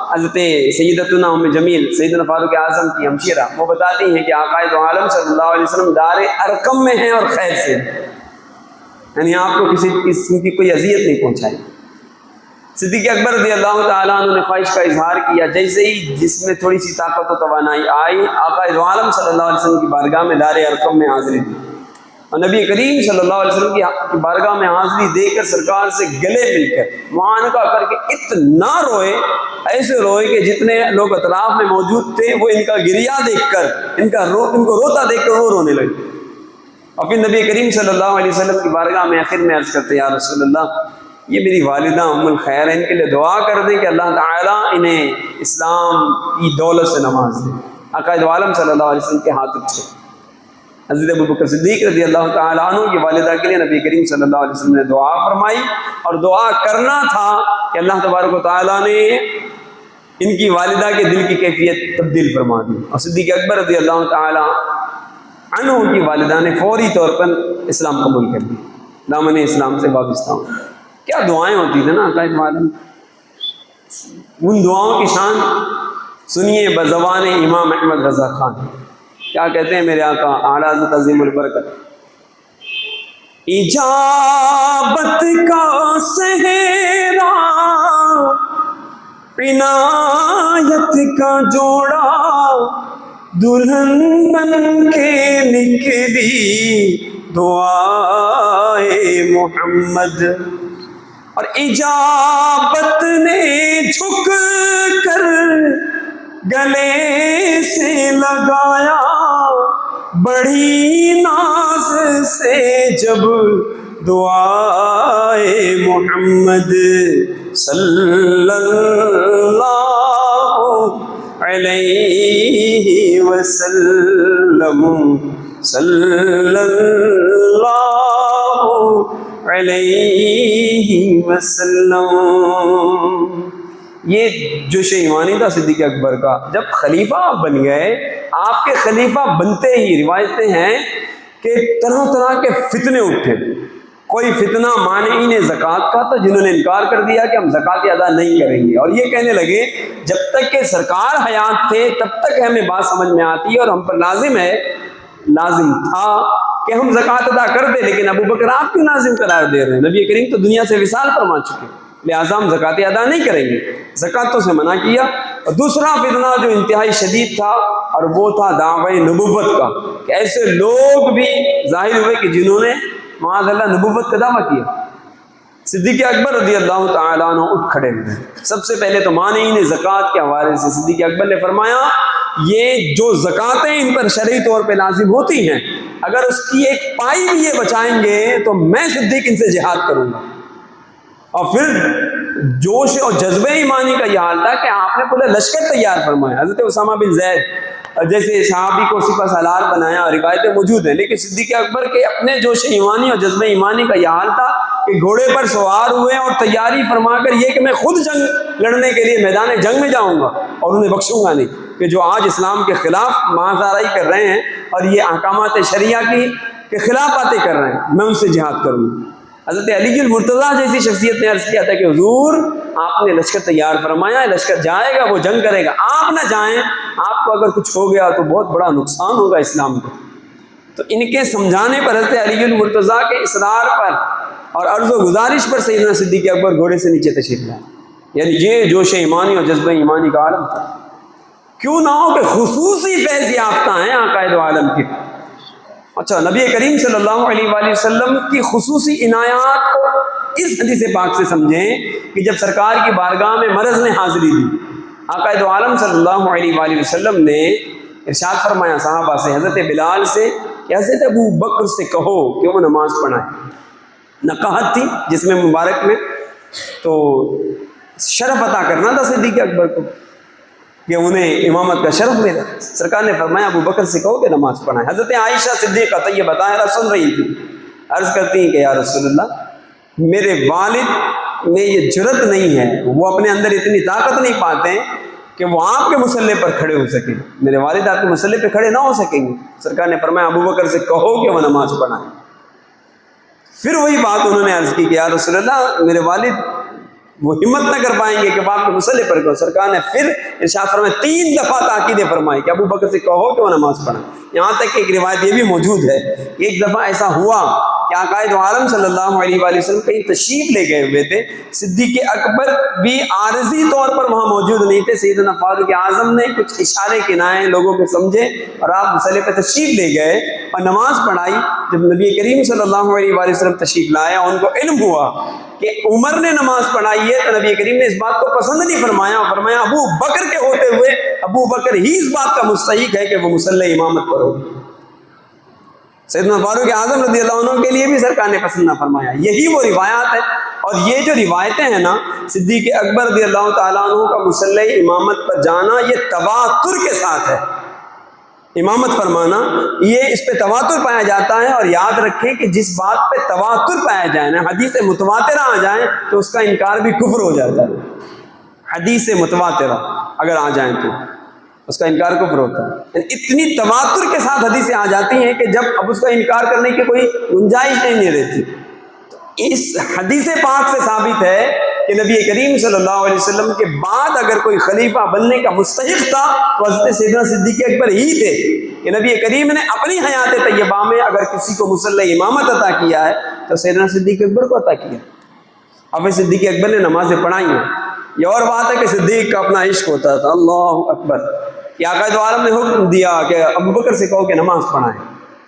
حضرت سیدتنا ام جمیل سیدنا فاروق اعظم کی ہمشیرہ، وہ بتاتی ہیں کہ آقا دو عالم صلی اللہ علیہ وسلم دار ارقم میں ہیں اور خیر سے، یعنی آپ کو کسی قسم کی کوئی اذیت نہیں پہنچائی۔ صدیق اکبر رضی اللہ تعالیٰ عنہ نے خواہش کا اظہار کیا، جیسے ہی جس میں تھوڑی سی طاقت و توانائی آئی، آقا دو عالم صلی اللہ علیہ وسلم کی بارگاہ میں دار ارقم میں حاضری دی، اور نبی کریم صلی اللہ علیہ وسلم کی بارگاہ میں حاضری دے کر سرکار سے گلے مل کر معانقہ کر کے اتنا روئے، ایسے روئے کہ جتنے لوگ اطراف میں موجود تھے وہ ان کا گریہ دیکھ کر ان کو روتا دیکھ کر وہ رونے لگے۔ اور پھر نبی کریم صلی اللہ علیہ وسلم کی بارگاہ میں آخر میں عرض کرتے، یا رسول اللہ، یہ میری والدہ ام الخیر ہے، ان کے لیے دعا کر دیں کہ اللہ تعالیٰ انہیں اسلام کی دولت سے نواز دے۔ آقا دو عالم صلی اللہ علیہ وسلم کے ہاتھ اٹھے۔ حضرت ابوبکر صدیق رضی اللہ تعالیٰ عنہ کی والدہ کے لیے نبی کریم صلی اللہ علیہ وسلم نے دعا فرمائی، اور دعا کرنا تھا کہ اللہ تبارک و تعالیٰ نے ان کی والدہ کے دل کی کیفیت تبدیل فرما دی، اور صدیق اکبر رضی اللہ تعالیٰ عنہ کی والدہ نے فوری طور پر اسلام قبول کر لی، دامن اسلام سے وابستہ ہوں۔ کیا دعائیں ہوتی تھیں نا آقا دو عالم، ان دعاؤں کی شان سنیے بزبان امام احمد رضا خان، کیا کہتے ہیں میرے آقا اعلیٰ حضرت عظیم البرکت، اجابت کا صحرا عنایت کا جوڑا، دلہن بن کے نکلی دعائے محمد، اور اجابت نے جھک کر گلے سے لگایا، بڑی ناز سے جب دعائے محمد صلی اللہ علیہ وسلم، صلی اللہ علیہ وسلم۔ یہ جوش ایمانی تھا صدیق اکبر کا۔ جب خلیفہ بن گئے، آپ کے خلیفہ بنتے ہی روایتیں ہیں کہ طرح طرح کے فتنے اٹھے۔ کوئی فتنہ مانعین زکوٰۃ کا تھا، جنہوں نے انکار کر دیا کہ ہم زکوٰۃ ادا نہیں کریں گے، اور یہ کہنے لگے جب تک کہ سرکار حیات تھے تب تک ہمیں بات سمجھ میں آتی ہے اور ہم پر لازم تھا کہ ہم زکوٰۃ ادا کر دیں، لیکن ابوبکر آپ کیوں لازم قرار دے رہے ہیں؟ نبی کریم تو دنیا سے وصال فرما چکے، لہٰذا ہم زکوٰۃ ادا نہیں کریں گے، زکوٰۃ سے منع کیا۔ اور دوسرا فتنہ جو انتہائی شدید تھا، اور وہ تھا دعوی نبوت کا، کہ ایسے لوگ بھی ظاہر ہوئے کہ جنہوں نے معاذ اللہ نبوت کا دعویٰ کیا۔ صدیق اکبر رضی اللہ تعالیٰ عنہ اٹھ کھڑے ہوئے۔ سب سے پہلے تو مانعین زکوٰۃ کے حوالے سے صدیق اکبر نے فرمایا، یہ جو زکوٰۃیں ان پر شرعی طور پہ لازم ہوتی ہیں، اگر اس کی ایک پائی بھی یہ بچائیں گے تو میں صدیق ان سے جہاد کروں گا۔ اور پھر جوش اور جذبہ ایمانی کا یہ حال تھا کہ آپ نے پورا لشکر تیار فرمایا۔ حضرت اسامہ بن زید جیسے صحابی کو سپہ سالار بنایا، روایتیں موجود ہیں، لیکن صدیق اکبر کے اپنے جوش ایمانی اور جذبہ ایمانی کا یہ حال تھا کہ گھوڑے پر سوار ہوئے اور تیاری فرما کر یہ کہ میں خود جنگ لڑنے کے لیے میدان جنگ میں جاؤں گا اور انہیں بخشوں گا نہیں، کہ جو آج اسلام کے خلاف ماضرائی کر رہے ہیں اور یہ احکامات شریعہ کے خلاف باتیں کر رہے ہیں، میں ان سے جہاد کروں گا۔ حضرت علی المرتضیٰ جیسی شخصیت نے عرض کیا تھا کہ حضور آپ نے لشکر تیار فرمایا ہے، لشکر جائے گا، وہ جنگ کرے گا، آپ نہ جائیں، آپ کو اگر کچھ ہو گیا تو بہت بڑا نقصان ہوگا اسلام کو۔ تو ان کے سمجھانے پر حضرت علی المرتضیٰ کے اصرار پر اور عرض و گزارش پر سیدنا صدیق اکبر گھوڑے سے نیچے تشریف لائے۔ یعنی یہ جوش ایمانی اور جذبہ ایمانی کا عالم تھا۔ کیوں نہ ہو کہ خصوصی فیض یافتہ ہیں آقا دو عالم کے۔ اچھا، نبی کریم صلی اللہ علیہ وآلہ وسلم کی خصوصی عنایات کو اس حدیث پاک سے سمجھیں کہ جب سرکار کی بارگاہ میں مرض نے حاضری دی، آقا دو عالم صلی اللہ علیہ وآلہ وسلم نے ارشاد فرمایا صحابہ سے، حضرت بلال سے کہ حضرت ابو بکر سے کہو کہ وہ نماز پڑھائے۔ نقاہت تھی جس میں مبارک میں تو شرف عطا کرنا تھا صدیق اکبر کو کہ انہیں امامت کا شرف ملا۔ سرکار نے فرمایا ابو بکر سے کہو کہ نماز پڑھائیں۔ حضرت عائشہ صدیقہ طیبہ طاہرہ سن رہی تھی، عرض کرتی ہیں کہ یا رسول اللہ، میرے والد میں یہ جرت نہیں ہے، وہ اپنے اندر اتنی طاقت نہیں پاتے کہ وہ آپ کے مصلی پر کھڑے ہو سکیں، میرے والد آپ کے مصلی پہ کھڑے نہ ہو سکیں گے۔ سرکار نے فرمایا ابو بکر سے کہو کہ وہ نماز پڑھائیں۔ پھر وہی بات انہوں نے عرض کی کہ یا رسول اللہ میرے والد وہ ہمت نہ کر پائیں گے کہ وہ آپ کے مصلی پر کہو۔ سرکار نے پھر ارشاد فرمایا 3 دفعہ تاکیدیں فرمائی کہ ابو بکر سے کہو کہ وہ نماز پڑھیں۔ یہاں تک کہ ایک روایت یہ بھی موجود ہے، ایک دفعہ ایسا ہوا کہ آقا دو عالم صلی اللہ علیہ وآلہ وسلم کہیں تشریف لے گئے ہوئے تھے، صدیق اکبر بھی عارضی طور پر وہاں موجود نہیں تھے، سیدنا فاروق اعظم نے کچھ اشارے کنائے لوگوں کو سمجھے اور آپ مصلی پہ تشریف لے گئے اور نماز پڑھائی۔ جب نبی کریم صلی اللہ علیہ وآلہ وسلم تشریف لائے ان کو علم ہوا کہ عمر نے نماز پڑھائی ہے تو نبی کریم نے اس بات کو پسند نہیں فرمایا، فرمایا ابو بکر کے ہوتے ہوئے ابو بکر ہی اس بات کا مستحق ہے کہ وہ مصلی امامت پر ہو۔ سیدنا فاروق اعظم رضی اللہ عنہ کے لیے بھی سرکار نے پسند نہ فرمایا۔ یہی وہ روایات ہے، اور یہ جو روایتیں ہیں نا صدیق اکبر رضی اللہ تعالیٰ عنہ کا مصلی امامت پر جانا یہ تواتر کے ساتھ ہے، امامت فرمانا یہ اس پہ تواتر پایا جاتا ہے۔ اور یاد رکھیں کہ جس بات پہ تواتر پایا جائے نا، حدیث متواترہ آ جائیں تو اس کا انکار بھی کفر ہو جاتا ہے۔ حدیث متواترہ اگر آ جائیں تو اس کا انکار کفر ہوتا ہے۔ اتنی تواتر کے ساتھ حدیثیں آ جاتی ہیں کہ جب اب اس کا انکار کرنے کی کوئی گنجائش نہیں رہتی۔ اس حدیث پاک سے ثابت ہے کہ نبی کریم صلی اللہ علیہ وسلم کے بعد اگر کوئی خلیفہ بننے کا مستحق تھا تو حضرت سیدنا صدیق اکبر ہی تھے، کہ نبی کریم نے اپنی حیات طیبہ میں اگر کسی کو مصلی امامت عطا کیا ہے تو سیدنا صدیق اکبر کو عطا کیا۔ اب صدیق اکبر نے نمازیں پڑھائی ہیں۔ یہ اور بات ہے کہ صدیق کا اپنا عشق ہوتا تھا، اللہ اکبر، کہ آقا دو عالم نے حکم دیا کہ ابو بکر سے کہو کہ نماز پڑھائیں۔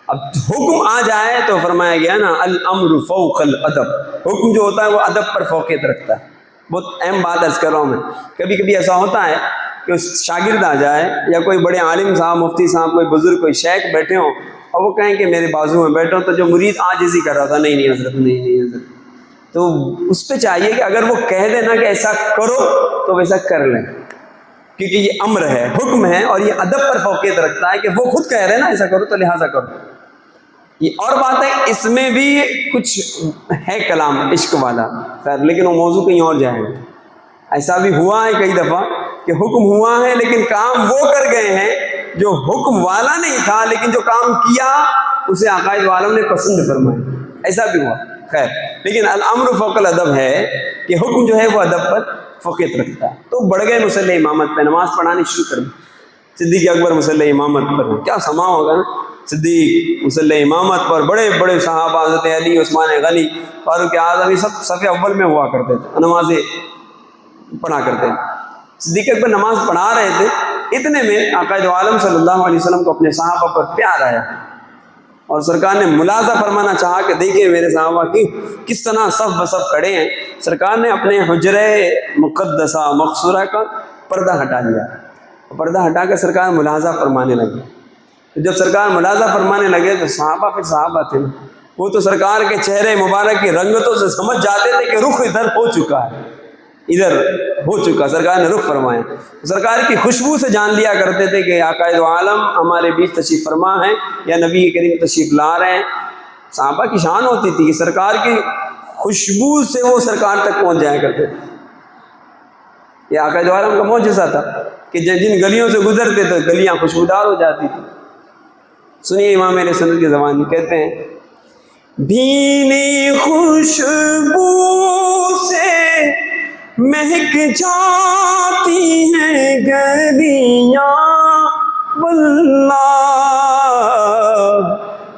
اب حکم آ جائے تو فرمایا گیا نا الامر فوق الادب، حکم جو ہوتا ہے وہ ادب پر فوقیت رکھتا ہے۔ بہت اہم بات عرض کر رہا ہوں میں، کبھی کبھی ایسا ہوتا ہے کہ شاگرد آ جائے یا کوئی بڑے عالم صاحب، مفتی صاحب، کوئی بزرگ، کوئی شیخ بیٹھے ہوں اور وہ کہیں کہ میرے بازو میں بیٹھو، تو جو مرید عاجزی کر رہا تھا نہیں حضرت، نہیں حضرت، تو اس پہ چاہیے کہ اگر وہ کہہ دے نا کہ ایسا کرو تو ویسا کر لیں، کیونکہ یہ امر ہے، حکم ہے، اور یہ ادب پر فوقیت رکھتا ہے کہ وہ خود کہہ رہے ہیں نا ایسا کرو تو لہٰذا کرو۔ یہ اور بات ہے، اس میں بھی کچھ ہے کلام عشق والا، خیر لیکن وہ موضوع کہیں اور جائے گا۔ ایسا بھی ہوا ہے کئی دفعہ کہ حکم ہوا ہے لیکن کام وہ کر گئے ہیں جو حکم والا نہیں تھا، لیکن جو کام کیا اسے آقا دو عالم نے پسند فرمایا، ایسا بھی ہوا۔ خیر لیکن الامر فوق الادب ہے کہ حکم جو ہے وہ ادب پر فوقیت رکھتا ہے۔ تو بڑھ گئے مصلی امامت پہ، نماز پڑھانی شروع کر دی۔ صدیق اکبر مصلی امامت پر، کیا سما ہوگا نا، صدیق مصلی امامت پر، بڑے بڑے صحابہ حضرت علی، عثمان غنی، فاروق اعظم، یہ سب صف اول میں ہوا کرتے تھے، نمازیں پڑھا کرتے تھے۔ صدیق اکبر نماز پڑھا رہے تھے، اتنے میں آقا دو عالم صلی اللہ علیہ وسلم کو اپنے صحابہ پر پیار آیا اور سرکار نے ملاحظہ فرمانا چاہا کہ دیکھیں میرے صحابہ کی کس طرح صف بصف کھڑے ہیں۔ سرکار نے اپنے حجرہ مقدسہ مقصورہ کا پردہ ہٹا دیا، پردہ ہٹا کر سرکار ملاحظہ فرمانے لگے۔ جب سرکار ملاحظہ فرمانے لگے تو صحابہ پھر صحابہ تھے، وہ تو سرکار کے چہرے مبارک کی رنگتوں سے سمجھ جاتے تھے کہ رخ ادھر ہو چکا ہے، ادھر ہو چکا، سرکار نے رخ فرمایا۔ سرکار کی خوشبو سے جان لیا کرتے تھے کہ آقا دو عالم ہمارے بیچ تشریف فرما ہیں یا نبی کریم تشریف لا رہے ہیں۔ صحابہ کی شان ہوتی تھی کہ سرکار کی خوشبو سے وہ سرکار تک پہنچ جایا کرتے تھے۔ یہ آقا دو عالم کا معجزہ تھا کہ جن گلیوں سے گزرتے تو گلیاں خوشبودار ہو جاتی تھی۔ سنیے امام اہل سنت کی زبان میں کہتے ہیں، بھینی خوشبو سے مہک جاتی ہیں گلیاں واللہ،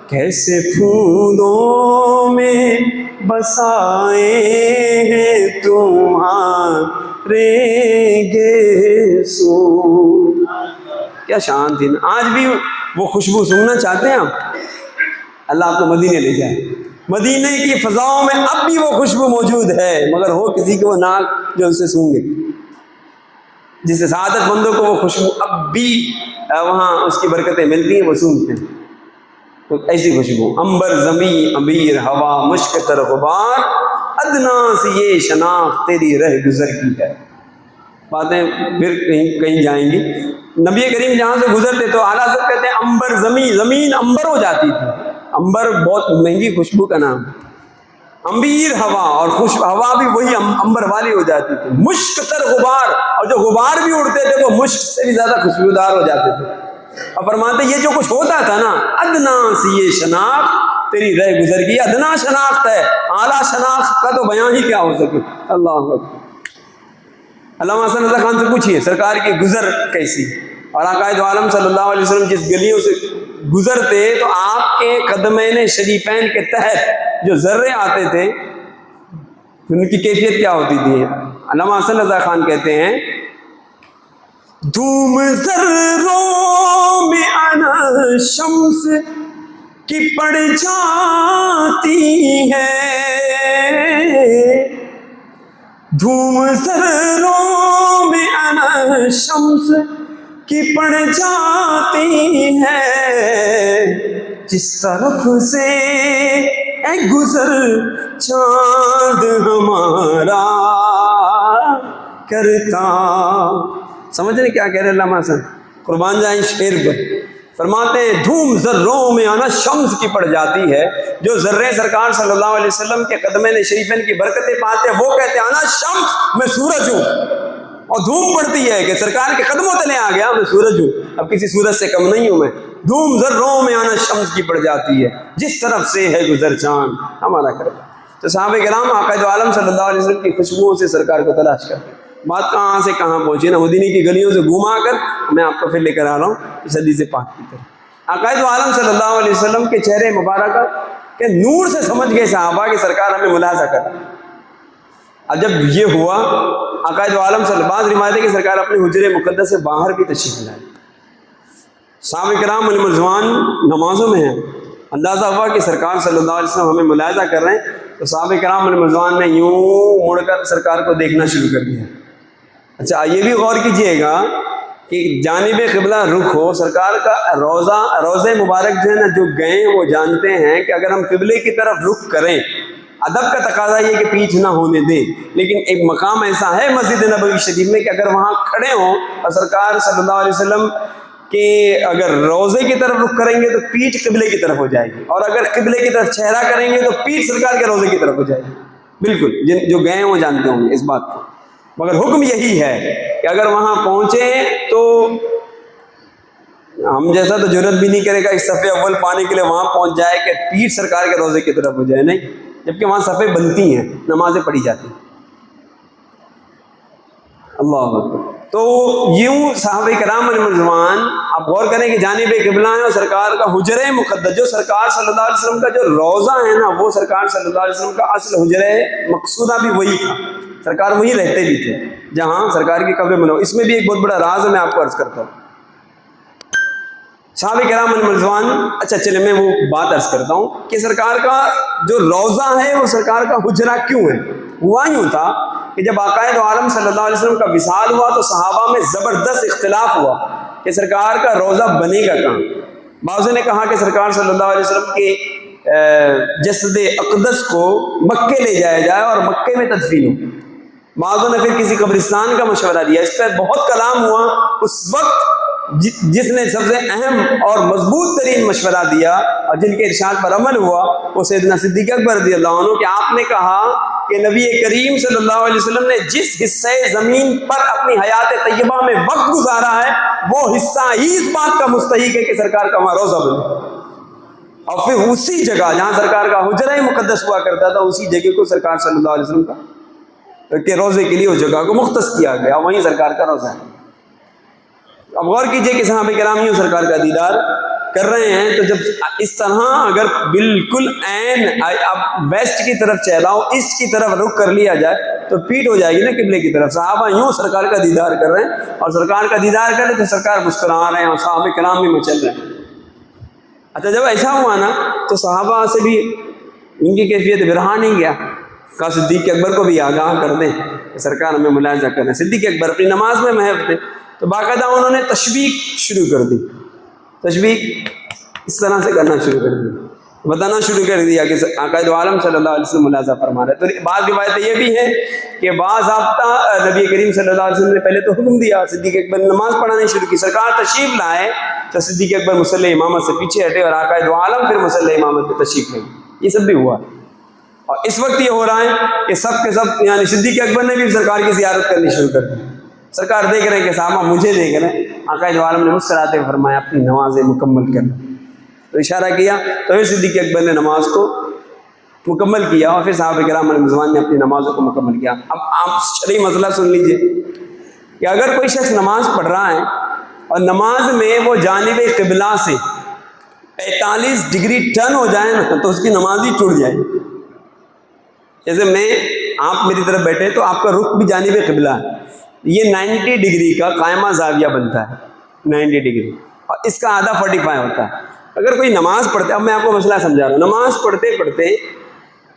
کیسے پھولوں میں بسائے ہیں تمہارے گیسو۔ کیا شان تھی نا، آج بھی وہ خوشبو سننا چاہتے ہیں آپ؟ اللہ آپ کو مدینے لے جائے، مدینے کی فضاؤں میں اب بھی وہ خوشبو موجود ہے، مگر ہو کسی کو وہ ناک جو اسے سونگے، جس سے سعادت مندوں کو وہ خوشبو اب بھی وہاں اس کی برکتیں ملتی ہیں، وہ سونگتے ہیں۔ تو ایسی خوشبو، انبر زمین عبیر ہوا مشک تر غبار، ادنا سی یہ شناخت تیری رہ گزر کی ہے۔ باتیں پھر کہیں جائیں گی۔ نبی کریم جہاں سے گزرتے تو اعلیٰ حضرت کہتے ہیں انبر زمین، زمین انبر ہو جاتی تھی۔ انبر بہت مہنگی خوشبو کا نام، امبیر ہوا، اور خوش ہوا بھی وہی امبر والی ہو جاتی تھی، مشک تر غبار، اور جو غبار بھی اڑتے تھے وہ مشک سے بھی زیادہ خوشبودار ہو جاتے تھے۔ اور فرماتے یہ جو کچھ ہوتا تھا نا، ادنا سی یہ شناخت تیری رہ گزر کی، ادنا شناخت ہے، اعلیٰ شناخت کا تو بیان ہی کیا ہو سکے۔ اللہ اکبر۔ علامہ حسن رضا خان سے پوچھئے سرکار کی گزر کیسی، اور آقا دو عالم صلی اللہ علیہ وسلم جس گلیوں سے گزرتے تو آپ کے قدمین شریفین کے تحت جو ذرے آتے تھے ان کی کیفیت کیا ہوتی تھی؟ علامہ حسن رضا خان کہتے ہیں دھوم ذروں میں انا شمس کی پڑ جاتی ہے، دھوم ذروں میں انا شمس کی پڑ جاتی ہے، جس طرف سے اے گزر چاند ہمارا کرتا۔ سمجھ رہے کیا کہہ رہے علامہ حسن؟ قربان جائیں شعر پر، فرماتے ہیں دھوم ذروں میں آنا شمس کی پڑ جاتی ہے، جو ذرے سرکار صلی اللہ علیہ وسلم کے قدمین شریفین کی برکتیں پاتے ہیں وہ کہتے ہیں آنا شمس، میں سورج ہوں، اور دھوم پڑتی ہے کہ سرکار کے قدموں تلے آ گیا، میں سورج ہوں، اب کسی سورج سے کم نہیں ہوں میں۔ دھوم ذروں میں آنا شمس کی پڑ جاتی ہے، جس طرف سے ہے گزر چاند ہمارا کرتا۔ تو صحابہ کرام آقا دو عالم صلی اللہ علیہ وسلم کی خوشبوؤں سے سرکار کو تلاش کرتے ہیں۔ بات کہاں سے کہاں پہنچی نا، مدینے کی گلیوں سے گھما کر میں آپ کو پھر لے کر آ رہا ہوں اس حدیث پاک کی طرف۔ آقا دو عالم صلی اللہ علیہ وسلم کے چہرے مبارکہ کے نور سے سمجھ گئے صحابہ کہ سرکار ہمیں ملاحظہ کر رہا ہے۔ اب جب یہ ہوا آقا دو عالم صلی اللہ علیہ وسلم، بعض روایتیں کہ سرکار اپنے حجرے مقدس سے باہر بھی تشریف لائے، صحابہ کرام علیہ رضوان نمازوں میں ہیں، اندازہ ہوا کہ سرکار صلی اللہ علیہ وسلم ہمیں ملاحظہ کر رہے ہیں، تو صحابہ کرام علیہ رضوان نے یوں مڑ کر سرکار کو دیکھنا شروع کر دیا۔ اچھا یہ بھی غور کیجئے گا کہ جانب قبلہ رخ ہو، سرکار کا روضہ مبارک جو ہے نا، جو گئے وہ جانتے ہیں کہ اگر ہم قبلے کی طرف رخ کریں، ادب کا تقاضا یہ کہ پیچھ نہ ہونے دیں، لیکن ایک مقام ایسا ہے مسجد نبوی شریف میں کہ اگر وہاں کھڑے ہوں اور سرکار صلی اللہ علیہ وسلم کہ اگر روضے کی طرف رخ کریں گے تو پیٹھ قبلے کی طرف ہو جائے گی، اور اگر قبلے کی طرف چہرہ کریں گے تو پیٹھ سرکار کے روضے کی طرف ہو جائے گی۔ بالکل جو گئے ہیں وہ جانتے ہوں گے اس بات کو، مگر حکم یہی ہے کہ اگر وہاں پہنچے تو ہم جیسا تو ضرورت بھی نہیں کرے گا اس صفحے اول پانے کے لیے وہاں پہنچ جائے کہ پیٹھ سرکار کے روضے کی طرف ہو جائے، نہیں، جبکہ وہاں صفحے بنتی ہیں، نمازیں پڑھی جاتی ہیں۔ اللہ اکبر۔ تو یوں صحابہ کرام علیہ رضوان، آپ غور کریں کہ جانب قبلہ ہیں اور سرکار کا حجرہ مقدس، جو سرکار صلی اللہ علیہ وسلم کا جو روضہ ہے نا، وہ سرکار صلی اللہ علیہ وسلم کا اصل حجرہ مقصودہ بھی وہی تھا، سرکار وہی رہتے بھی تھے جہاں سرکار کی قبر منو۔ اس میں بھی ایک بہت بڑا راز ہے، میں آپ کو عرض کرتا ہوں۔ صحابہ کرام علیہ رضوان، اچھا چلے میں وہ بات عرض کرتا ہوں کہ سرکار کا جو روضہ ہے وہ سرکار کا حجرہ کیوں ہے؟ ہوا یوں تھا کہ جب آقا دو عالم صلی اللہ علیہ وسلم کا وصال ہوا تو صحابہ میں زبردست اختلاف ہوا کہ سرکار کا روضہ بنے گا کہاں۔ بعضوں نے کہا کہ سرکار صلی اللہ علیہ وسلم کے جسد اقدس کو مکے لے جایا جائے اور مکے میں تدفین ہو۔ بعضوں نے پھر کسی قبرستان کا مشورہ دیا، اس پر بہت کلام ہوا۔ اس وقت جس نے سب سے اہم اور مضبوط ترین مشورہ دیا اور جن کے ارشاد پر عمل ہوا وہ سیدنا صدیق اکبر رضی اللہ عنہ، کہ آپ نے کہا کہ نبی کریم صلی اللہ علیہ وسلم نے جس حصے زمین پر اپنی حیات طیبہ میں وقت گزارا ہے وہ حصہ ہی اس بات کا مستحق ہے کہ سرکار کا وہاں روضہ بنے، اور پھر اسی جگہ جہاں سرکار کا حجرہ مقدس ہوا کرتا تھا اسی جگہ کو سرکار صلی اللہ علیہ وسلم کا کہ روضے کے لیے اس جگہ کو مختص کیا گیا، وہیں سرکار کا روضہ ہے۔ اب غور کیجئے کہ صحابہ کرام یوں سرکار کا دیدار کر رہے ہیں، تو جب اس طرح اگر بالکل عین اب ویسٹ کی طرف چہلاؤ ایسٹ کی طرف رخ کر لیا جائے تو پیٹ ہو جائے گی نا قبلے کی طرف۔ صحابہ یوں سرکار کا دیدار کر رہے ہیں، اور سرکار کا دیدار کر رہے تو سرکار مسکرا رہے ہیں اور صحابہ کرام بھی مچل رہے ہیں۔ اچھا جب ایسا ہوا نا تو صحابہ سے بھی ان کی کیفیت برہا نہیں گیا، کہا صدیق اکبر کو بھی آگاہ کر دیں کہ سرکار ہمیں ملاحظہ کر رہے ہیں۔ صدیق اکبر اپنی نماز میں محو تھے تو باقاعدہ انہوں نے تشبیق شروع کر دی، تشبیق اس طرح سے کرنا شروع کر دی، بتانا شروع کر دیا کہ آقا دو عالم صلی اللہ علیہ وسلم ملاحظہ فرما رہے۔ تو بعض روایتیں یہ بھی ہیں کہ باضابطہ نبی کریم صلی اللہ علیہ وسلم نے پہلے تو حکم دیا، صدیق اکبر نے نماز پڑھانی شروع کی، سرکار تشریف لائے تو صدیق اکبر مصلی امامت سے پیچھے ہٹے اور آقا دو عالم پھر مصلی امامت پہ تشریف لائے۔ یہ سب بھی ہوا، اور اس وقت یہ ہو رہا ہے کہ سب کے سب یعنی صدیق اکبر نے بھی سرکار کی زیارت کرنی شروع کر دی. سرکار دیکھ رہے ہیں کہ صحابہ مجھے دیکھ رہے ہیں. آقا دو عالم نے مسکراتے ہوئے فرمایا اپنی نمازیں مکمل کرنا. تو اشارہ کیا تو پھر صدیق اکبر نے نماز کو مکمل کیا اور پھر صحابہ کرام رضوان نے اپنی نمازوں کو مکمل کیا. اب آپ شرعی مسئلہ سن لیجئے کہ اگر کوئی شخص نماز پڑھ رہا ہے اور نماز میں وہ جانب قبلہ سے 45 ڈگری ٹرن ہو جائے نا تو اس کی نماز ہی ٹوٹ جائے. جیسے آپ میری طرف بیٹھے تو آپ کا رخ بھی جانب قبلہ ہے, یہ 90 ڈگری کا قائمہ زاویہ بنتا ہے, 90 ڈگری, اور اس کا آدھا 45 ہوتا ہے. اگر کوئی نماز پڑھتے, اب میں آپ کو مسئلہ سمجھا رہا ہوں, نماز پڑھتے پڑھتے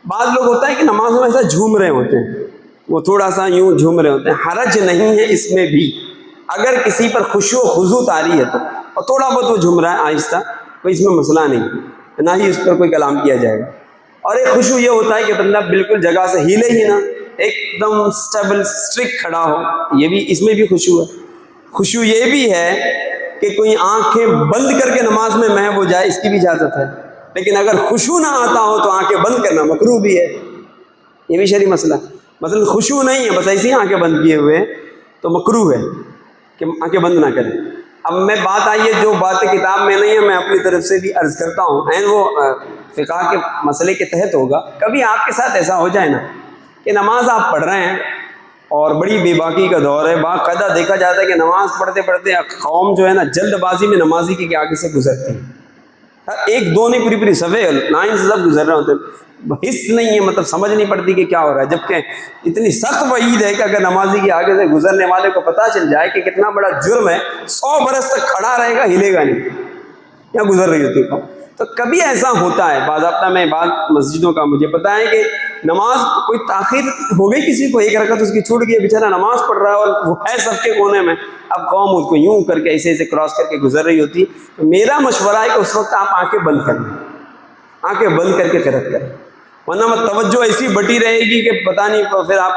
بعض لوگ ہوتا ہے کہ نمازوں میں ایسا جھوم رہے ہوتے ہیں, وہ تھوڑا سا یوں جھوم رہے ہوتے ہیں. حرج نہیں ہے اس میں بھی, اگر کسی پر خشوع و خضوع طاری ہے تو, اور تھوڑا بہت وہ جھوم رہا ہے آہستہ, کوئی اس میں مسئلہ نہیں, نہ ہی اس پر کوئی کلام کیا جائے گا. اور ایک خشوع یہ ہوتا ہے کہ بندہ بالکل جگہ سے ہلے ہی نہ, ایک دم اسٹیبل اسٹرک کھڑا ہو, یہ بھی اس میں بھی خشوع ہے. خشوع یہ بھی ہے کہ کوئی آنکھیں بند کر کے نماز میں محو ہو جائے, اس کی بھی اجازت ہے. لیکن اگر خشوع نہ آتا ہو تو آنکھیں بند کرنا مکروہ بھی ہے, یہ بھی شرعی مسئلہ. مثلا خشوع نہیں ہے, بس ایسی آنکھیں بند کیے ہوئے تو مکروہ ہے کہ آنکھیں بند نہ کریں. اب میں بات آئی ہے جو بات کتاب میں نہیں ہے, میں اپنی طرف سے بھی عرض کرتا ہوں, این وہ فقہ کے مسئلے کے تحت ہوگا. کبھی آپ کے ساتھ ایسا ہو جائے نا کہ نماز آپ پڑھ رہے ہیں اور بڑی بے باکی کا دور ہے, باقاعدہ دیکھا جاتا ہے کہ نماز پڑھتے پڑھتے قوم جو ہے نا جلد بازی میں نمازی کے آگے سے گزرتی ہے, ایک دو نہیں پوری صفحے لائن سے سب گزر رہے ہوتے ہیں, حص نہیں ہے, مطلب سمجھ نہیں پڑتی کہ کیا ہو رہا ہے. جبکہ اتنی سخت وعید ہے کہ اگر نمازی کے آگے سے گزرنے والے کو پتہ چل جائے کہ کتنا بڑا جرم ہے, 100 برس تک کھڑا رہے گا, ہلے گا نہیں, یا گزر رہی ہوتی ہے. تو کبھی ایسا ہوتا ہے باضابطہ, میں بعض مسجدوں کا مجھے پتہ ہے کہ نماز کوئی تاخیر ہو گئی, کسی کو ایک رکعت اس کی چھوٹ گئی, بیچارہ نماز پڑھ رہا ہے اور وہ ہے صف کے کونے میں, اب قوم اس کو یوں کر کے ایسے کراس کر کے گزر رہی ہوتی. تو میرا مشورہ ہے کہ اس وقت آپ آنکھیں بند کر لیں, آنکھیں بند کر کے قرأت کریں, ورنہ توجہ ایسی بٹی رہے گی کہ پتہ نہیں پھر آپ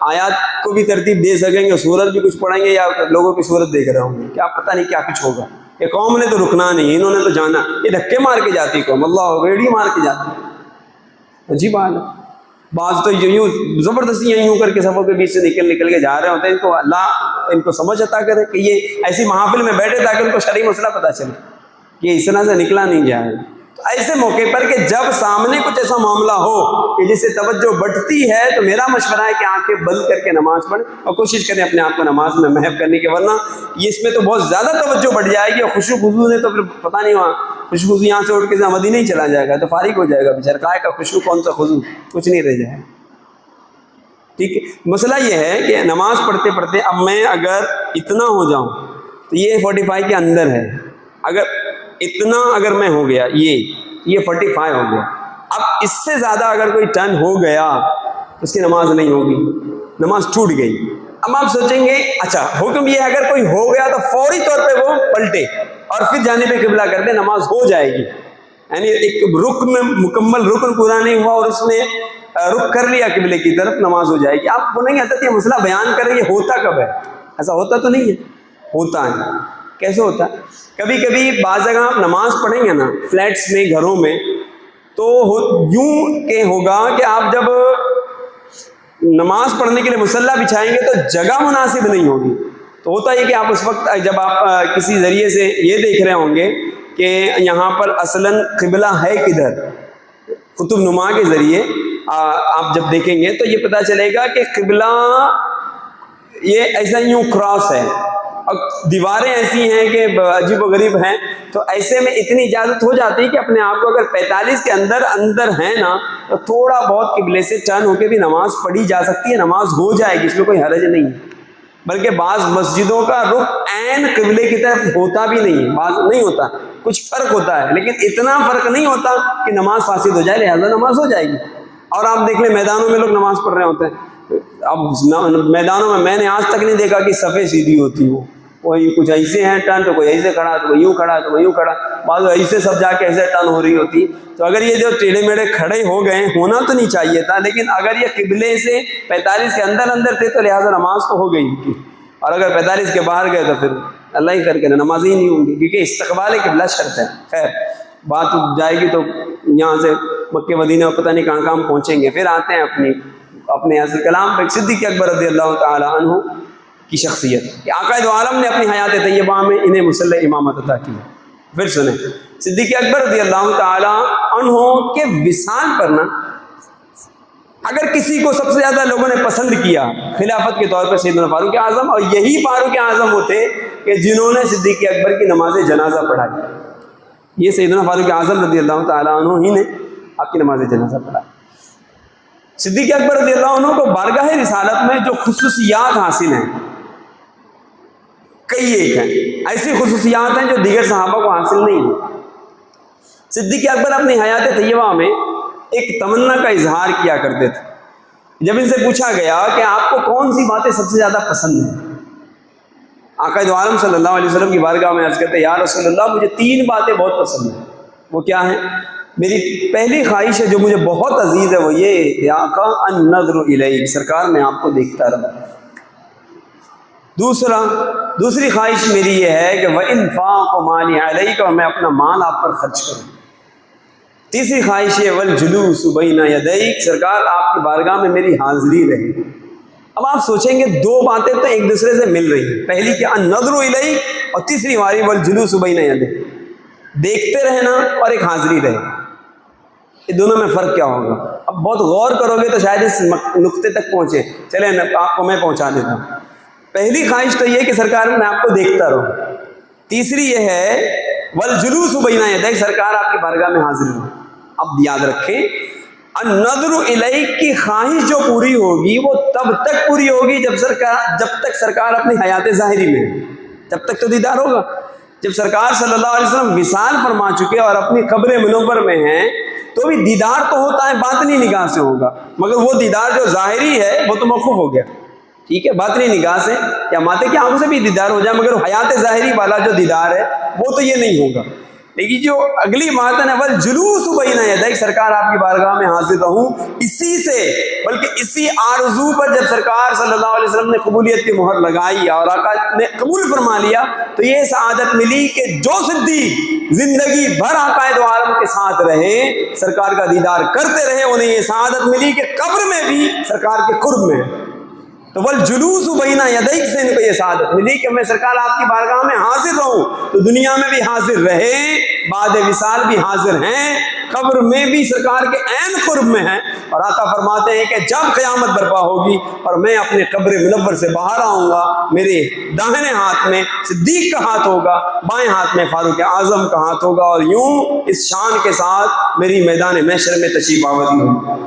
آیات کو بھی ترتیب دے سکیں گے, سورت بھی کچھ پڑھیں گے یا لوگوں کی صورت دیکھ رہے ہوں گے, کیا پتہ نہیں کیا کچھ ہوگا. یہ قوم نے تو رکنا نہیں, انہوں نے تو جانا, یہ دھکے مار کے جاتی قوم, اللہ ریڑھی مار کے جاتی. عجیب بات ہے. بعض تو یوں زبردستی یوں کر کے سفوں کے بیچ سے نکل کے جا رہے ہوتے ہیں. ان کو اللہ ان کو سمجھ عطا کرے کہ یہ ایسی محافل میں بیٹھے تاکہ ان کو شرعی مسئلہ پتہ چلے کہ اس طرح سے نکلا نہیں جائے. تو ایسے موقع پر کہ جب سامنے کچھ ایسا معاملہ ہو کہ جس سے توجہ بٹتی ہے, تو میرا مشورہ ہے کہ آنکھیں بند کر کے نماز پڑھیں اور کوشش کریں اپنے آپ کو نماز میں محو کرنے کی, ورنہ یہ اس میں تو بہت زیادہ توجہ بڑھ جائے گی. اور خشوع خضوع نے تو پھر پتہ نہیں وہاں خشوع خضوع یہاں سے اٹھ کے مدینہ ہی چلا جائے گا, تو فارغ ہو جائے گا بیچارہ, کائے کا خشوع کون سا خضوع, کچھ نہیں رہ جائے. ٹھیک ہے, مسئلہ یہ ہے کہ نماز پڑھتے پڑھتے اب میں اگر اتنا ہو جاؤں تو یہ 45 کے اندر ہے, اگر میں ہو گیا یہ 45 ہو گیا. اب اس سے زیادہ اگر کوئی ٹرن ہو گیا تو اس کی نماز نہیں ہوگی, نماز ٹوٹ گئی. اب آپ سوچیں گے اچھا حکم یہ اگر کوئی ہو گیا تو فوری طور پہ وہ پلٹے اور پھر جانب قبلہ کر دے, نماز ہو جائے گی. یعنی ایک رکن میں مکمل رکن پورا نہیں ہوا اور اس نے رخ کر لیا قبلے کی طرف, نماز ہو جائے گی. آپ بولیں گے حضرت یہ مسئلہ بیان کریں یہ ہوتا کب ہے؟ ایسا ہوتا تو نہیں ہے, ہوتا ہے. کیسے ہوتا ہے؟ کبھی کبھی بعض جگہ آپ نماز پڑھیں گے نا فلیٹس میں, گھروں میں, تو یوں کہ ہوگا کہ آپ جب نماز پڑھنے کے لیے مصلی بچھائیں گے تو جگہ مناسب نہیں ہوگی. تو ہوتا ہے کہ آپ اس وقت جب آپ کسی ذریعے سے یہ دیکھ رہے ہوں گے کہ یہاں پر اصلاً قبلہ ہے کدھر, قطب نما کے ذریعے آپ جب دیکھیں گے تو یہ پتہ چلے گا کہ قبلہ یہ ایسا یوں کراس ہے اور دیواریں ایسی ہیں کہ عجیب و غریب ہیں. تو ایسے میں اتنی اجازت ہو جاتی ہے کہ اپنے آپ کو اگر 45 کے اندر ہے نا تو تھوڑا بہت قبلے سے ٹرن ہو کے بھی نماز پڑھی جا سکتی ہے, نماز ہو جائے گی, اس میں کوئی حرج نہیں ہے. بلکہ بعض مسجدوں کا رخ عین قبلے کی طرف ہوتا بھی نہیں ہے, بعض نہیں ہوتا, کچھ فرق ہوتا ہے, لیکن اتنا فرق نہیں ہوتا کہ نماز فاسد ہو جائے, لہذا نماز ہو جائے گی. اور آپ دیکھ لیں میدانوں میں لوگ نماز پڑھ رہے ہوتے ہیں, اب میدانوں میں نے آج تک نہیں دیکھا کہ صفیں سیدھی ہوتی ہو, کوئی کچھ ایسے ہیں ٹرن, تو کوئی ایسے کھڑا, تو کوئی یوں کھڑا, تو کوئی یوں کھڑا, بعض ایسے سب جا کے ایسے ٹرن ہو رہی ہوتی. تو اگر یہ جو ٹیڑھے میڑھے کھڑے ہو گئے, ہونا تو نہیں چاہیے تھا, لیکن اگر یہ قبلے سے 45 کے اندر تھے تو لہٰذا نماز تو ہو گئی ان کی, اور اگر 45 کے باہر گئے تو پھر اللہ ہی کر کے نماز ہی نہیں ہوں گی, کیونکہ استقبال قبلہ شرط ہے. خیر بات جائے گی تو یہاں سے مکہ مدینہ پتہ نہیں کہاں کہاں پہنچیں گے. پھر آتے ہیں اپنے اصل کلام پہ صدیق اکبر رضی اللہ تعالی عنہ کی شخصیت کہ آقا دو عالم نے اپنی حیات طیبہ میں انہیں مسلح امامت عطا کی. پھر سنیں صدیق اکبر رضی اللہ تعالی عنہ کے وصال پر نا اگر کسی کو سب سے زیادہ لوگوں نے پسند کیا خلافت کے طور پر سیدنا فاروق اعظم، اور یہی فاروق اعظم ہوتے کہ جنہوں نے صدیق اکبر کی نماز جنازہ پڑھائی. یہ سیدنا فاروق اعظم رضی اللہ تعالیٰ عنہ ہی نے آپ کی نماز جنازہ پڑھائی. صدیق اکبر رضی اللہ عنہ کو بارگاہ رسالت میں جو خصوصیات حاصل ہیں کئی ایک ہیں، ایسی خصوصیات ہیں جو دیگر صحابہ کو حاصل نہیں ہیں. صدیق اکبر اپنی حیات طیبہ میں ایک تمنا کا اظہار کیا کرتے تھے. جب ان سے پوچھا گیا کہ آپ کو کون سی باتیں سب سے زیادہ پسند ہیں، آقا دو عالم صلی اللہ علیہ وسلم کی بارگاہ میں عرض کرتے یا رسول اللہ مجھے 3 باتیں بہت پسند ہیں. وہ کیا ہیں؟ میری پہلی خواہش ہے جو مجھے بہت عزیز ہے وہ یہ کہ آقا النظر الیک، سرکار میں آپ کو دیکھتا رہوں. دوسری خواہش میری یہ ہے کہ وَإِنْفَاقُ مَالِي عَلَيْكَ، اور میں اپنا مال آپ پر خرچ کروں. تیسری خواہش ہے وَالْجُلُوسُ بَيْنَ يَدَيْكَ، سرکار آپ کی بارگاہ میں میری حاضری رہے. اب آپ سوچیں گے 2 باتیں تو ایک دوسرے سے مل رہی ہیں، پہلی کہ النظر الیک اور تیسری باری وَالْجُلُوسُ بَيْنَ يَدَيْكَ، دیکھتے رہنا اور ایک حاضری رہے. یہ دونوں میں فرق کیا ہوگا؟ اب بہت غور کرو گے تو شاید اس نقطے تک پہنچے. چلیں آپ کو میں پہنچا دیتا ہوں. پہلی خواہش تو یہ کہ سرکار میں آپ کو دیکھتا رہوں. تیسری یہ ہے والجلوس بین یدیک، سرکار آپ کی بارگاہ میں حاضر ہوں. اب یاد رکھیں النظر الیک کی خواہش جو پوری ہوگی وہ تب تک پوری ہوگی جب تک سرکار اپنی حیات ظاہری میں، جب تک تو دیدار ہوگا. جب سرکار صلی اللہ علیہ وسلم وصال فرما چکے اور اپنی قبر منور میں ہیں تو بھی دیدار تو ہوتا ہے باطنی نگاہ سے ہوگا، مگر وہ دیدار جو ظاہری ہے وہ تو موقوف ہو گیا. ٹھیک ہے، باطنی نگاہ سے یا ماتے کی آنکھوں سے بھی دیدار ہو جائے، مگر حیات ظاہری والا جو دیدار ہے وہ تو یہ نہیں ہوگا. لیکن جو اگلی بات ہے والجلوس بین یدیک، سرکار آپ کی بارگاہ میں حاضر رہوں، اسی سے بلکہ اسی آرزو پر جب سرکار صلی اللہ علیہ وسلم نے قبولیت کی مہر لگائی اور آقا نے قبول فرما لیا تو یہ سعادت ملی کہ جو صدیق زندگی بھر آقا دو عالم کے ساتھ رہے، سرکار کا دیدار کرتے رہے، انہیں یہ سعادت ملی کہ قبر میں بھی سرکار کے قرب میں. تو والجلوس بین یدیک سے ان کو یہ سعادت ملی کہ میں سرکار آپ کی بارگاہ میں حاضر رہوں، تو دنیا میں بھی حاضر رہے، بعد وصال بھی حاضر ہیں، قبر میں بھی سرکار کے عین قرب میں ہیں. اور آقا فرماتے ہیں کہ جب قیامت برپا ہوگی اور میں اپنے قبر منور سے باہر آؤں گا، میرے داہنے ہاتھ میں صدیق کا ہاتھ ہوگا، بائیں ہاتھ میں فاروق اعظم کا ہاتھ ہوگا، اور یوں اس شان کے ساتھ میری میدان محشر میں تشریف آوری ہوگی.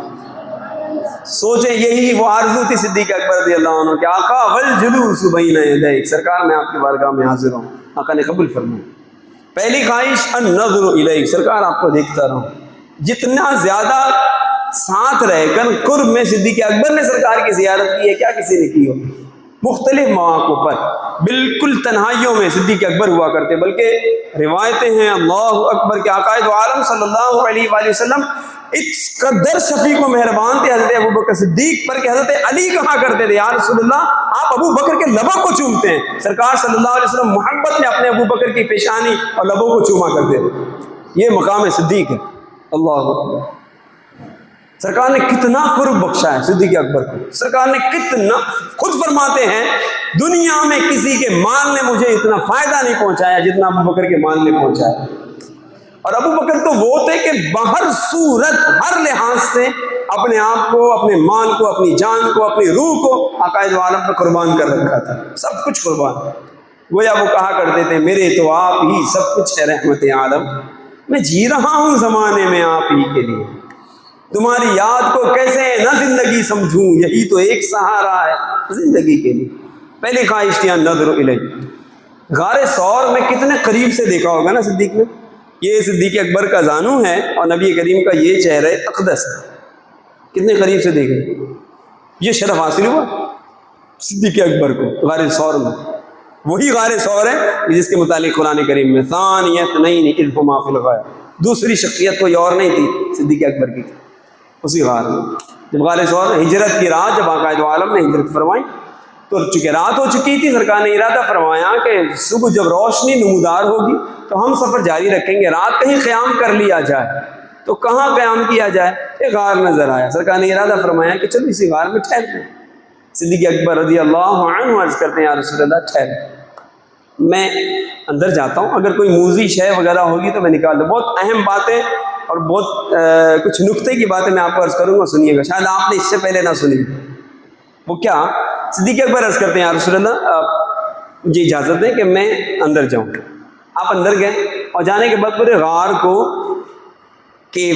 سوچیں یہی وہ آرزو تھی صدیق اکبر رضی اللہ عنہ کہ آقا والجلوس بین یدیک، سرکار میں آپ کی بارگاہ میں حاضر ہوں. آقا نے قبول فرمایا. پہلی خواہش النظر الیک، سرکار آپ کو دیکھتا رہوں. جتنا زیادہ ساتھ رہ کر قرب میں صدیق اکبر نے سرکار کی زیارت کی ہے کیا کسی نے کی ہو؟ مختلف مواقع پر بالکل تنہائیوں میں صدیق اکبر ہوا کرتے، بلکہ روایتیں ہیں اللہ اکبر کے آقا دو عالم صلی اللہ علیہ وآلہ وسلم اس قدر شفیق و مہربان تھے حضرت ابو بکر صدیق پر کہ حضرت علی کہا کرتے تھے یا رسول اللہ آپ ابو بکر کے لبوں کو چومتے ہیں. سرکار صلی اللہ علیہ وسلم محبت میں اپنے ابو بکر کی پیشانی اور لبوں کو چوما کرتے تھے. یہ مقام صدیق ہے. اللہ اکبر. سرکار نے کتنا قرب بخشا ہے صدیق اکبر کو. سرکار نے کتنا، خود فرماتے ہیں دنیا میں کسی کے مال نے مجھے اتنا فائدہ نہیں پہنچایا جتنا ابو بکر کے مال نے پہنچایا. اور ابو بکر تو وہ تھے کہ بہر صورت ہر لحاظ سے اپنے آپ کو، اپنے مال کو، اپنی جان کو، اپنی روح کو آقا دو عالم پر قربان کر رکھا تھا، سب کچھ قربان. گویا وہ کہا کرتے تھے میرے تو آپ ہی سب کچھ ہے رحمت عالم، میں جی رہا ہوں زمانے میں آپ ہی کے لیے، تمہاری یاد کو کیسے نہ زندگی سمجھوں، یہی تو ایک سہارا ہے زندگی کے لیے. پہلی خواہش تھی نظر الیک. غار ثور میں کتنے قریب سے دیکھا ہوگا نا صدیق نے. یہ صدیق اکبر کا زانو ہے اور نبی کریم کا یہ چہرہ اقدس ہے. کتنے قریب سے دیکھیں، یہ شرف حاصل ہوا صدیق اکبر کو غار ثور میں. وہی غار ثور ہے جس کے متعلق قرآن کریم میں ثانی اثنین اذ ھما فی الغار، دوسری شخصیت کوئی اور نہیں تھی صدیق اکبر کی، اسی غار میں. جب غار ثور ہجرت کی رات، جب آقا دو عالم نے ہجرت فرمائی تو چونکہ رات ہو چکی تھی، سرکار نے ارادہ فرمایا کہ صبح جب روشنی نمودار ہوگی تو ہم سفر جاری رکھیں گے، رات کہیں قیام کر لیا جائے. تو کہاں قیام کیا جائے؟ ایک غار نظر آیا، سرکار نے ارادہ فرمایا کہ چلو اسی غار میں ٹھہرتے ہیں۔ صدیق اکبر رضی اللہ عنہ عرض کرتے ہیں یا رسول اللہ ٹھہر، میں اندر جاتا ہوں، اگر کوئی موذی شے وغیرہ ہوگی تو میں نکال دوں۔ بہت اہم باتیں اور بہت کچھ نقطے کی باتیں میں آپ کو عرض کروں گا، سنیے گا، شاید آپ نے اس سے پہلے نہ سنی۔ وہ کیا؟ صدیق اکبر عرض کرتے ہیں یا رسول اللہ آپ مجھے اجازت دیں کہ میں اندر جاؤں۔ آپ اندر گئے اور جانے کے بعد پورے غار کو، کیو،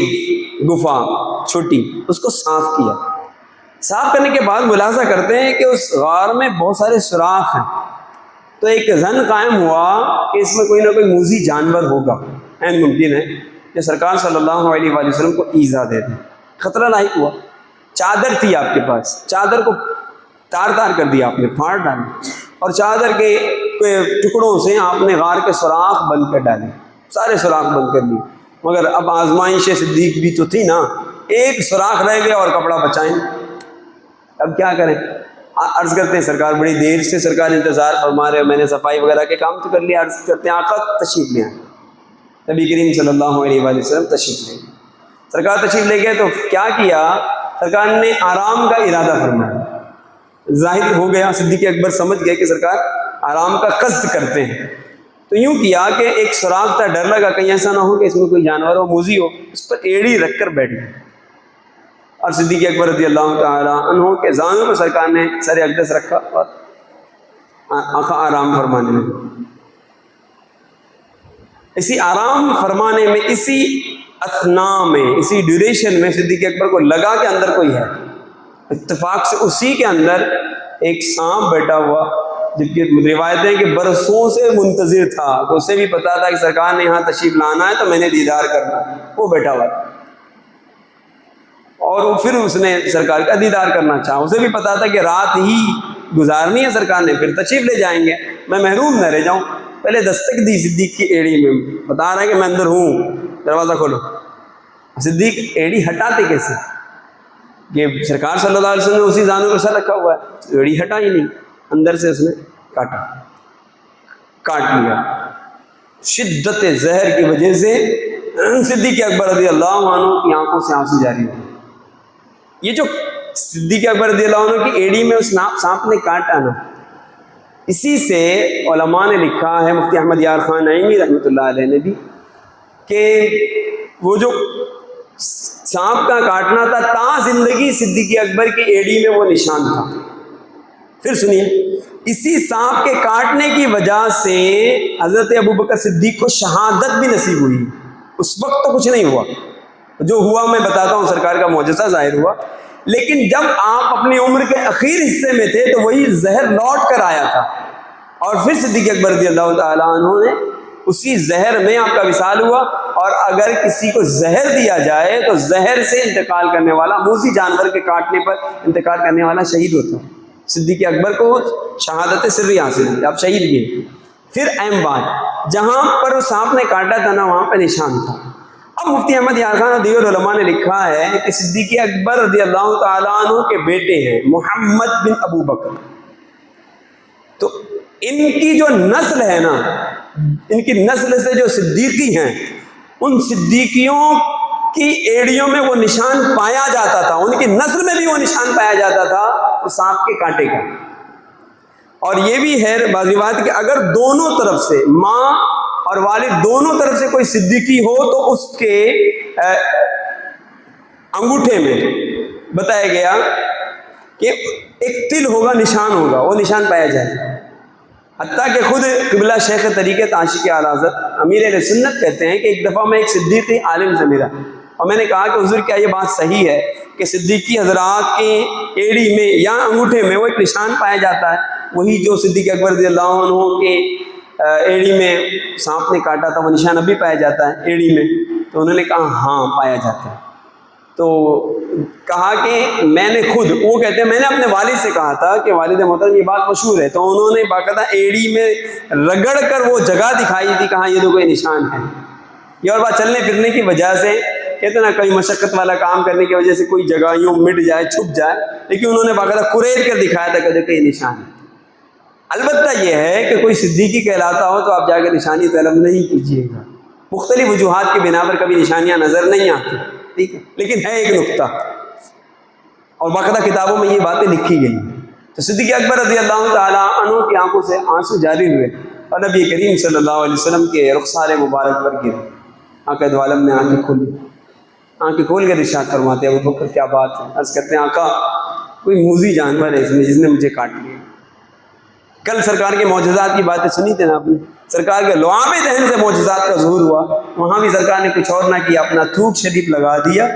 گفا چھوٹی، اس کو صاف کیا۔ صاف کرنے کے بعد ملاحظہ کرتے ہیں کہ اس غار میں بہت سارے سوراخ ہیں، تو ایک ظن قائم ہوا کہ اس میں کوئی نہ کوئی موذی جانور ہوگا، عین ممکن ہے کہ سرکار صلی اللہ علیہ وآلہ وسلم کو ایذا دے دیں۔ خطرہ لاحق ہوا۔ چادر تھی آپ کے پاس، چادر کو تار تار کر دیا آپ نے، پھاڑ ڈالی، اور چادر کے ٹکڑوں سے آپ نے غار کے سوراخ بند کر ڈالے، سارے سوراخ بند کر دیے۔ مگر اب آزمائش صدیق بھی تو تھی نا، ایک سوراخ رہ گیا اور کپڑا بچائیں، اب کیا کریں؟ عرض کرتے ہیں سرکار بڑی دیر سے سرکار انتظار فرما رہے، میں نے صفائی وغیرہ کے کام تو کر لیا۔ عرض کرتے ہیں آقا تشریف لے آئیں۔ نبی کریم صلی اللہ علیہ وآلہ وسلم تشریف لے گئے۔ سرکار تشریف لے گئے تو کیا کیا؟ سرکار نے آرام کا ارادہ فرمایا۔ ظاہر ہو گیا، صدیق اکبر سمجھ گئے کہ سرکار آرام کا قصد کرتے ہیں، تو یوں کیا کہ ایک سوراخ تھا، ڈر لگا کہیں ایسا نہ ہو کہ اس میں کوئی جانور ہو، موذی ہو، اس پر ایڑی رکھ کر بیٹھ گئے۔ اور صدیق اکبر رضی اللہ تعالیٰ عنہ کے زانوں پر سرکار نے سر اقدس رکھا اور آقا آرام فرمانے لگے۔ اسی آرام فرمانے میں، اسی اثنا میں، اسی ڈیوریشن میں صدیق اکبر کو لگا کہ اندر کوئی ہے۔ اتفاق سے اسی کے اندر ایک سانپ بیٹھا ہوا، جبکہ روایتیں کہ برسوں سے منتظر تھا، تو اسے بھی پتا تھا کہ سرکار نے یہاں تشریف لانا ہے تو میں نے دیدار کرنا ہے، وہ بیٹھا ہوا تھا، اور پھر اس نے سرکار کا دیدار کرنا چاہا۔ اسے بھی پتا تھا کہ رات ہی گزارنی ہے سرکار نے، پھر تشریف لے جائیں گے، میں محروم نہ رہ جاؤں۔ پہلے دستک دی صدیق کی ایڑی میں، بتا رہا ہے کہ میں اندر ہوں، دروازہ کھولو۔ صدیق ایڑی ہٹاتے کیسے؟ کہ سرکار صلی اللہ علیہ وسلم نے اسی زانوں پر سر رکھا ہوا ہے، ایڑی ہٹا ہی نہیں، اندر سے اس نے کاٹ لیا۔ شدت زہر کی وجہ سے صدیق اکبر رضی اللہ عنہ کی آنکھوں سے آنسو جاری ہو۔ یہ جو صدیق اکبر رضی اللہ عنہ کی ایڑی میں اس سانپ نے کاٹا نا، اسی سے علماء نے لکھا ہے، مفتی احمد یار خان نعیمی رحمۃ اللہ علیہ نے بھی، کہ وہ جو سانپ کا کاٹنا تھا تا زندگی صدیق اکبر کی ایڑی میں وہ نشان تھا۔ پھر سنیے، اسی سانپ کے کاٹنے کی وجہ سے حضرت ابوبکر صدیق کو شہادت بھی نصیب ہوئی۔ اس وقت تو کچھ نہیں ہوا، جو ہوا میں بتاتا ہوں، سرکار کا معجزہ ظاہر ہوا، لیکن جب آپ اپنی عمر کے اخیر حصے میں تھے تو وہی زہر لوٹ کر آیا تھا، اور پھر صدیق اکبر رضی اللہ تعالیٰ عنہ نے اسی زہر میں آپ کا وصال ہوا۔ اور اگر کسی کو زہر دیا جائے تو زہر سے انتقال کرنے والا، موذی جانور کے کاٹنے پر انتقال کرنے والا شہید ہوتا ہے۔ صدیق اکبر کو شہادت سری حاصل ہے، آپ شہید بھی ہیں۔ پھر اہم بات، جہاں پر سانپ نے کاٹا تھا نا، وہاں پہ نشان تھا۔ اب مفتی احمد یار خان اور دیگر علماء نے لکھا ہے کہ صدیق اکبر رضی اللہ تعالیٰ عنہ کے بیٹے ہیں محمد بن ابو بکر، تو ان کی جو نسل ہے نا، ان کی نسل سے جو صدیقی ہیں، ان صدیقیوں کی ایڑیوں میں وہ نشان پایا جاتا تھا، ان کی نسل میں بھی وہ نشان پایا جاتا تھا، وہ سانپ کے کانٹے کا۔ اور یہ بھی ہے بعض روایت کہ اگر دونوں طرف سے، ماں اور والد دونوں طرف سے کوئی صدیقی ہو تو اس کے انگوٹھے میں بتایا گیا کہ ایک تل ہوگا، نشان ہوگا، وہ نشان پایا جائے۔ حتیٰ کہ خود قبلہ شیخ طریقت عاشق اعلی حضرت امیر اہل سنت کہتے ہیں کہ ایک دفعہ میں ایک صدیقی عالم سے ملا، اور میں نے کہا کہ حضور کیا یہ بات صحیح ہے کہ صدیقی حضرات کی ایڑی میں یا انگوٹھے میں وہ ایک نشان پایا جاتا ہے، وہی جو صدیق اکبر رضی اللہ عنہ کے ایڑی میں سانپ نے کاٹا تھا، وہ نشان ابھی پایا جاتا ہے ایڑی میں؟ تو انہوں نے کہا ہاں پایا جاتا ہے۔ تو کہا کہ میں نے خود، وہ کہتے ہیں میں نے اپنے والد سے کہا تھا کہ والد محترم یہ بات مشہور ہے، تو انہوں نے باقاعدہ ایڑی میں رگڑ کر وہ جگہ دکھائی تھی، کہاں یہ تو کوئی نشان ہے۔ یہ اور بات چلنے پھرنے کی وجہ سے، کہتے نا کہیں مشقت والا کام کرنے کی وجہ سے کوئی جگہ یوں مٹ جائے، چھپ جائے، لیکن انہوں نے باقاعدہ قرید کر دکھایا تھا کہ دیکھو یہ نشان ہے۔ البتہ یہ ہے کہ کوئی صدیقی کہلاتا ہو تو آپ جا کے نشانی طلب نہیں کیجیے گا، مختلف وجوہات کی بنا پر کبھی نشانیاں نظر نہیں آتی، ٹھیک ہے، لیکن ہے ایک نقطہ، اور باقاعدہ کتابوں میں یہ باتیں لکھی گئی ہیں۔ تو صدیق اکبر رضی اللہ تعالیٰ عنہ کی آنکھوں سے آنسو جاری ہوئے اور نبی کریم صلی اللہ علیہ وسلم کے رخسار مبارک پر گرے۔ آقا دو عالم نے آنکھیں کھول کر ارشاد فرماتے ہیں ابو بکر کیا بات ہے؟ عرض کرتے ہیں آقا کوئی موذی جانور ہے اس میں جس نے مجھے کاٹ لیا۔ کل سرکار کے معجزات کی باتیں سنی تھے نا آپ نے، سرکار کے لعاب دہن سے معجزات کا ظہور ہوا، وہاں بھی سرکار نے کچھ اور نہ کیا، اپنا تھوک شریف لگا دیا۔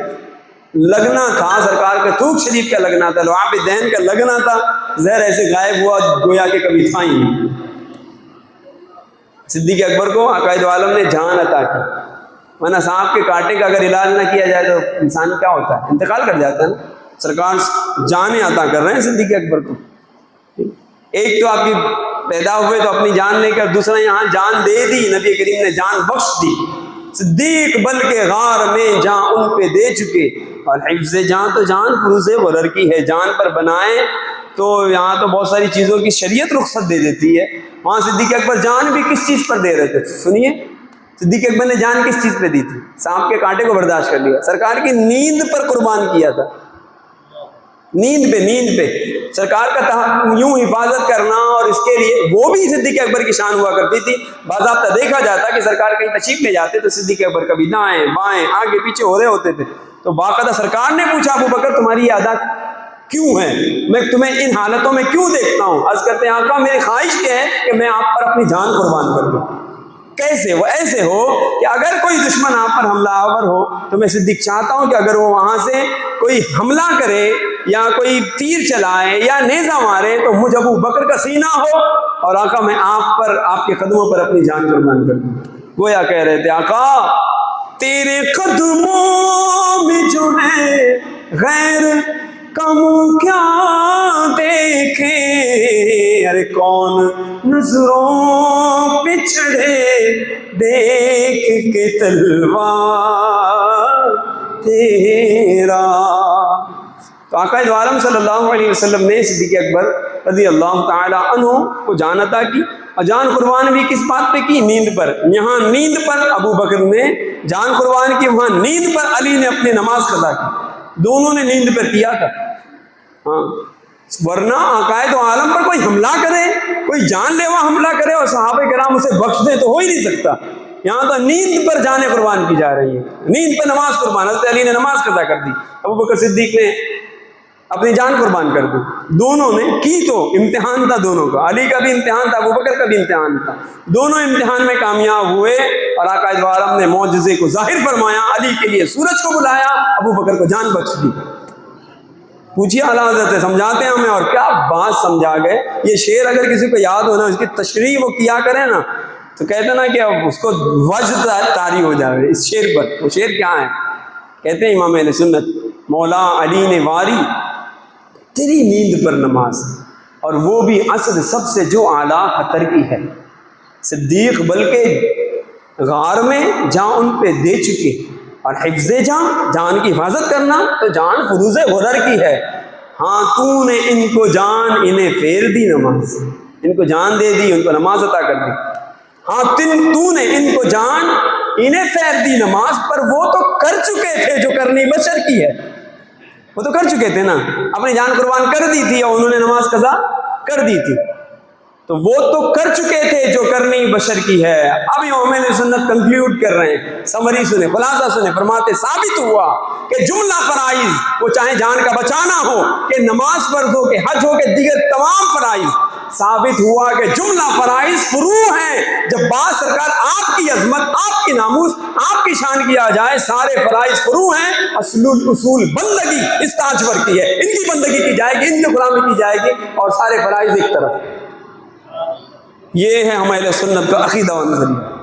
لگنا تھا سرکار کا تھوک شریف کا لگنا تھا، لعاب دہن کا لگنا تھا، زہر ایسے غائب ہوا گویا کہ کبھی تھا ہی نہیں۔ صدیق اکبر کو آقا دو عالم نے جان عطا کی، ورنہ سانپ کے کانٹے کا اگر علاج نہ کیا جائے تو انسان کیا ہوتا ہے؟ انتقال کر جاتا ہے نا۔ سرکار جانیں عطا کر رہے ہیں صدیق اکبر کو۔ ایک تو آپ کی پیدا ہوئے تو اپنی جان لے کر، دوسرا یہاں جان دے دی، نبی کریم نے جان بخش دی۔ صدیق بل کے غار میں جان ان پہ دے چکے، اور حفظ جان تو جان فروز غرر کی ہے۔ جان پر بنائیں تو یہاں تو بہت ساری چیزوں کی شریعت رخصت دے دیتی ہے، وہاں صدیق اکبر جان بھی کس چیز پر دے رہے تھے؟ سنیے، صدیق اکبر نے جان کس چیز پہ دی تھی؟ سانپ کے کانٹے کو برداشت کر لیا، سرکار کی نیند پر قربان کیا تھا۔ نیند پہ سرکار کا یوں حفاظت کرنا، اور اس کے لیے وہ بھی صدیق اکبر کی شان ہوا کرتی تھی۔ باضابطہ دیکھا جاتا کہ سرکار کہیں تشریف لے جاتے تو صدیق اکبر کبھی دائیں بائیں آگے پیچھے ہو رہے ہوتے تھے، تو باقاعدہ سرکار نے پوچھا ابو بکر تمہاری یہ عادت کیوں ہے؟ میں تمہیں ان حالتوں میں کیوں دیکھتا ہوں؟ عرض کرتے ہیں آقا میری خواہش یہ ہے کہ میں آپ پر اپنی جان قربان کر دوں۔ کیسے؟ وہ ایسے ہو کہ اگر کوئی دشمن آپ پر حملہ آور ہو تو میں صدیق چاہتا ہوں کہ اگر وہ وہاں سے کوئی حملہ کرے یا کوئی تیر چلائے یا نیزہ مارے تو مجھ ابو بکر کا سینہ ہو، اور آقا میں آپ پر، آپ کے قدموں پر اپنی جان قربان کر دوں۔ گویا کہہ رہے تھے آقا تیرے قدموں میں جو ہے غیر کم کیا دیکھے، ارے کون نظروں پہ چڑھے دیکھ کے تلوار تیرا۔ تو آقا دو عالم صلی اللہ علیہ وسلم نے صدیق اکبر رضی اللہ تعالی عنہ کو جان عطا کی، اور جان قربان بھی کس بات پہ کی؟ نیند پر۔ یہاں نیند پر ابو بکر نے جان قربان کی، وہاں نیند پر علی نے اپنی نماز قضا کی، دونوں نے نیند پر کیا تھا۔ ہاں، ورنہ آقا دو عالم پر کوئی حملہ کرے، کوئی جان لیوا حملہ کرے اور صحابہ کرام اسے بخش دیں تو ہو ہی نہیں سکتا۔ یہاں تو نیند پر جانیں قربان کی جا رہی ہیں، نیند پر نماز قربان۔ حضرت علی نے نماز قضا کر دی، ابو بکر صدیق نے اپنی جان قربان کر دی۔ دونوں نے کی، تو امتحان تھا دونوں کا، علی کا بھی امتحان تھا، ابو بکر کا بھی امتحان تھا، دونوں امتحان میں کامیاب ہوئے، اور آقا دو عالم نے معجزے کو ظاہر فرمایا، علی کے لیے سورج کو بلایا، ابو بکر کو جان بخش دی۔ پوچھیے اعلیٰ حضرت سے سمجھاتے ہیں ہمیں، اور کیا بات سمجھا گئے۔ یہ شعر اگر کسی کو یاد ہونا، اس کی تشریح وہ کیا کرے نا، تو کہتے نا کہ اب اس کو وجد طاری ہو جائے اس شعر پر۔ وہ شعر کیا ہے؟ کہتے ہیں امام اہل سنت مولا علی نے واری تیری نیند پر نماز، اور وہ بھی عصر سب سے جو اعلیٰ خطر کی ہے۔ صدیق بلکہ غار میں جان ان پہ دے چکے، اور حفظ جان کی حفاظت کرنا تو جان فروز غرر کی ہے۔ ہاں تو نے ان کو جان انہیں پھیر دی نماز، ان کو جان دے دی، ان کو نماز عطا کر دی۔ ہاں تو نے ان کو جان انہیں پھیر دی نماز، پر وہ تو کر چکے تھے جو کرنی بشر کی ہے۔ وہ تو کر چکے تھے نا، اپنی جان قربان کر دی تھی اور انہوں نے نماز قضا کر دی تھی، تو وہ تو کر چکے تھے جو کرنی بشر کی ہے۔ اب امام اہل سنت کنکلیوڈ کر رہے ہیں، سمری سنیں، خلاصہ سنیں، فرماتے ثابت ہوا کہ جملہ فرائض، وہ چاہے جان کا بچانا ہو کہ نماز فرض ہو کہ حج ہو کہ دیگر تمام فرائض، ثابت ہوا کہ جملہ فرائض فروع ہیں۔ جب بات سرکار آپ کی عظمت، آپ کی ناموس، آپ کی شان کیا جائے، سارے فرائض فروع ہیں، اصول بندگی اس تاجور کی ہے، ان کی بندگی کی جائے گی، ان کی غلامی کی جائے گی، اور سارے فرائض ایک طرف۔ یہ ہے ہمارے سنت کا عقیدہ و نظریہ۔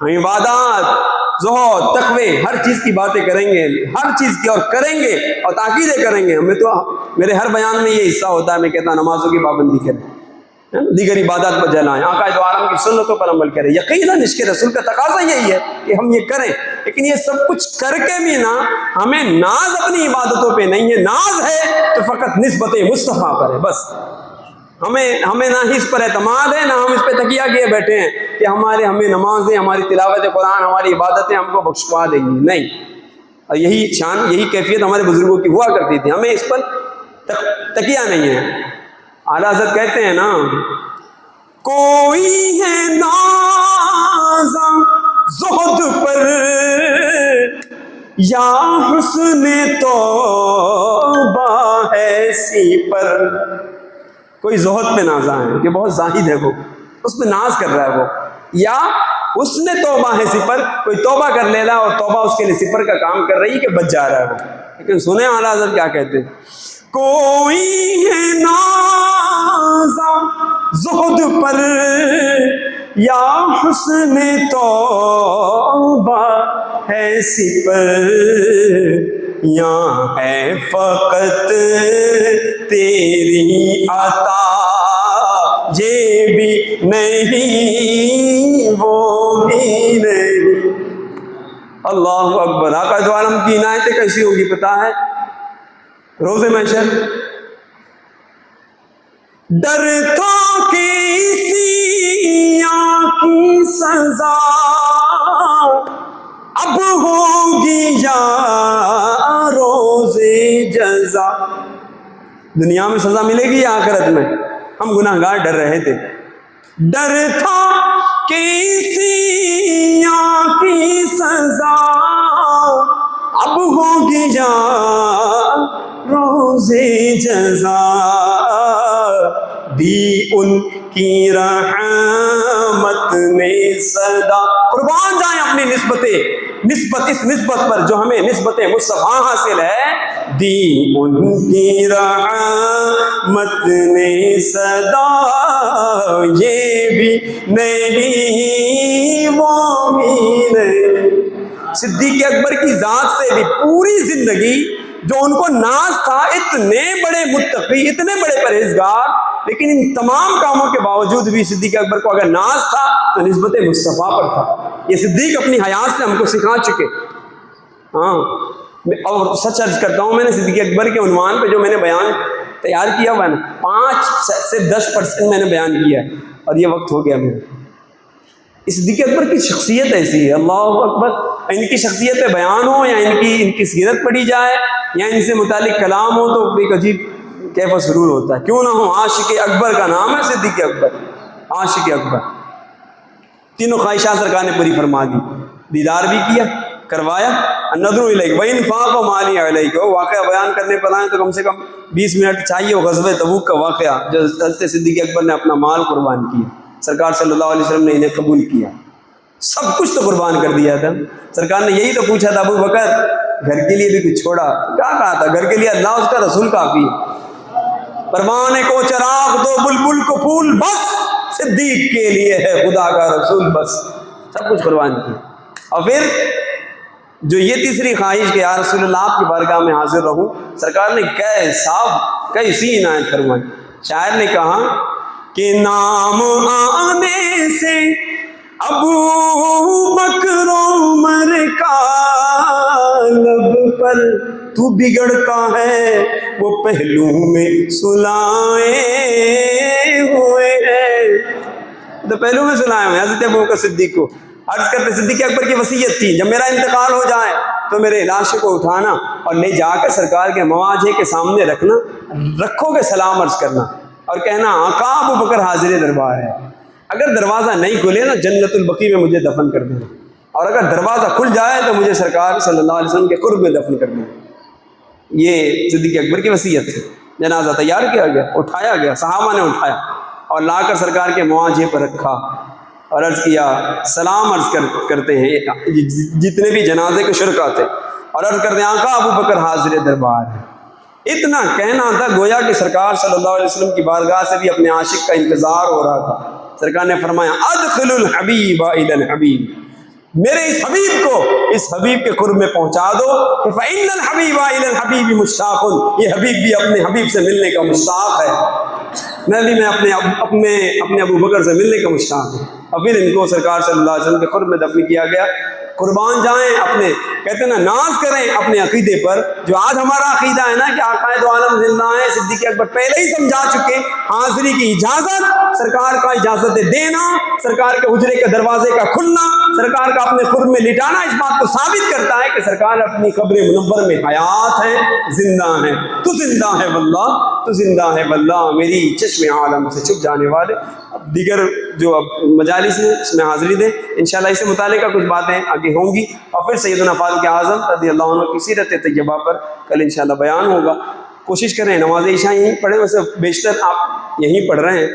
ہم عبادات، زہد، تقوی، ہر چیز کی باتیں کریں گے، ہر چیز کی، اور کریں گے، اور تاکیدیں کریں گے۔ ہمیں تو میرے ہر بیان میں یہ حصہ ہوتا ہے، میں کہتا ہوں نمازوں کی پابندی کریں، دیگر عبادات پر جلائیں، آقا دو عالم کی سنتوں پر عمل کریں۔ یقیناً اس کے رسول کا تقاضا یہی ہے کہ ہم یہ کریں، لیکن یہ سب کچھ کر کے بھی نا ہمیں ناز اپنی عبادتوں پہ نہیں ہے، ناز ہے تو فقط نسبت مصطفیٰ پر ہے، بس ہمیں نہ ہی اس پر اعتماد ہے، نہ ہم اس پہ تکیہ کیے بیٹھے ہیں کہ ہمیں نمازیں، ہماری تلاوت قرآن، ہماری عبادتیں ہم کو بخشوا دیں گی، نہیں۔ اور یہی شان، یہی کیفیت ہمارے بزرگوں کی ہوا کرتی تھی، ہمیں اس پر تکیہ نہیں ہے۔ اعلیٰ حضرت کہتے ہیں نا، کوئی ہے نازاں زہد پر یا حسن توبہ ایسی پر، کوئی زہد پہ نازاں ہے کہ بہت زاہد ہے، وہ اس پہ ناز کر رہا ہے وہ، یا حسن توبہ ہے سپر، کوئی توبہ کر لے رہا اور توبہ اس کے لیے سپر کا کام کر رہی ہے کہ بچ جا رہا ہے وہ۔ لیکن سنیں اعلیٰ حضرت کیا کہتے ہیں، کوئی ہے نازاں زہد پر یا حسن توبہ ہے سپر، یا ہے فقط تیری عطا یہ بھی نہیں وہ بھی نہیں۔ اللہ اکبر۔ آقا دو عالم کی عنایتیں کیسی ہوگی پتہ ہے؟ روز محشر ڈر تھا کہ اسی کی سزا اب ہوگی یا روز جزا، دنیا میں سزا ملے گی یا آخرت میں؟ ہم گناہ گار ڈر رہے تھے، ڈر تھا کہ اسی کی سزا اب ہوگی یا روز جزا، دی ان کی رحمت میں صدا۔ قربان جائیں اپنی نسبت اس نسبت پر جو ہمیں نسبت مصطفیٰ حاصل ہے، دی ان کی رحمت میں صدا یہ بھی نہیں وہ بھی نہیں۔ صدیق اکبر کی ذات سے بھی پوری زندگی جو ان کو ناز تھا، اتنے بڑے متقی، اتنے بڑے پرہیزگار، لیکن ان تمام کاموں کے باوجود بھی صدیق اکبر کو اگر ناز تھا تو نسبت مصطفیٰ پر تھا۔ یہ صدیق اپنی حیات سے ہم کو سکھا چکے۔ ہاں، اور سچ عرض کرتا ہوں، میں نے صدیق اکبر کے عنوان پہ جو میں نے بیان تیار کیا ہوا ہے نا، 5 سے 10% میں نے بیان کیا، اور یہ وقت ہو گیا میرا۔ اس صدیق اکبر کی شخصیت ایسی ہے، اللہ اکبر۔ ان کی شخصیت پہ بیان ہو یا ان کی سیرت پڑھی جائے یا ان سے متعلق کلام ہو تو ایک عجیب کیف و سرور ہوتا ہے۔ کیوں نہ ہو، عاشق اکبر کا نام ہے صدیق اکبر، عاشق اکبر۔ تینوں خواہشات سرکار نے پوری فرما دی، دیدار بھی کیا، کروایا۔ النظر الیک وانفاق مالی علیک، وہ واقعہ بیان کرنے پر آئے تو کم سے کم 20 منٹ چاہیے۔ وہ غزوہ تبوک کا واقعہ جو حضرت صدیق اکبر نے اپنا مال قربان کیا، سرکار صلی اللہ علیہ وسلم نے انہیں قبول کیا، سب کچھ تو قربان کر دیا تھا۔ سرکار نے یہی تو پوچھا تھا، ابو بکر گھر کے لیے بھی کچھ چھوڑا؟ کیا کہا تھا؟ گھر کے لیے اللہ اس کا رسول کافی ہے، پروانے کو چراغ دو بلبل کو پھول، بس صدیق کے لیے ہے خدا کا رسول، بس سب کچھ قربان کیا۔ اور پھر جو یہ تیسری خواہش کہ یا رسول اللہ آپ کی بارگاہ میں حاضر رہوں، سرکار نے کیسی عنایت فرمائی۔ شاعر نے کہا کہ نام آنے سے ابو بکر عمر کا لب پر تو بگڑتا ہے وہ پہلو میں سلائے ہوئے ہیں، تو پہلو میں سلائے ہوئے حضرت ابو بکر صدیق کو۔ عرض کرتے صدیق اکبر کی وصیت تھی، جب میرا انتقال ہو جائے تو میرے لاشے کو اٹھانا اور لے جا کر سرکار کے مواجہ کے سامنے رکھنا، رکھو گے سلام عرض کرنا اور کہنا آقا ابو بکر حاضر دربار ہے۔ اگر دروازہ نہیں کھلے نا، جنت البقیع میں مجھے دفن کر دینا، اور اگر دروازہ کھل جائے تو مجھے سرکار صلی اللہ علیہ وسلم کے قرب میں دفن کر دینا۔ یہ صدیق اکبر کی وصیت تھی۔ جنازہ تیار کیا گیا، اٹھایا گیا، صحابہ نے اٹھایا اور لا کر سرکار کے مواجہ پر رکھا اور عرض کیا، سلام عرض کرتے ہیں جتنے بھی جنازے کے شرکا تھے، اور عرض کرتے ہیں آقا ابو بکر حاضر دربار ہے۔ اتنا کہنا تھا گویا کہ سرکار صلی اللہ علیہ وسلم کی بارگاہ سے بھی اپنے عاشق کا انتظار ہو رہا تھا۔ سرکار نے فرمایا ادخل الحبیب الی الحبیب، میرے اس حبیب کو اس حبیب کے قرب میں پہنچا دو، فإن الحبیب الی الحبیب مشتاق، یہ حبیب بھی اپنے حبیب سے ملنے کا مشتاق ہے، میں اپنے ابو بکر سے ملنے کا مشتاق ہوں۔ اور پھر ان کو سرکار صلی اللہ علیہ وسلم کے قرب میں دفن کیا گیا۔ قربان جائیں اپنے کہتے ہیں نا ناز کریں اپنے عقیدے پر. جو آج ہمارا عقیدہ ہے نا کہ آقا دو عالم زندہ ہیں, صدیق اکبر پہلے ہی سمجھا چکے, حاضری کی اجازت, سرکار کا اجازت دینا, سرکار کے حجرے کے دروازے کا کھلنا, سرکار کا اپنے قرب میں لٹانا اس بات کو ثابت کرتا ہے کہ سرکار اپنی قبر منور میں حیات ہیں, زندہ ہیں. تو زندہ ہے واللہ, تو زندہ ہے واللہ. میری چشم عالم سے چھپ جانے والے. اب دیگر جو اب مجالس ہیں اس میں حاضری دیں, انشاءاللہ اس سے متعلقہ کچھ باتیں آگے ہوں گی, اور پھر سیدنا فاروق اعظم رضی اللہ عنہ کی سیرت طیبہ پر کل انشاءاللہ بیان ہوگا. کوشش کریں نماز عشاء یہیں پڑھیں, ویسے بیشتر آپ یہیں پڑھ رہے ہیں.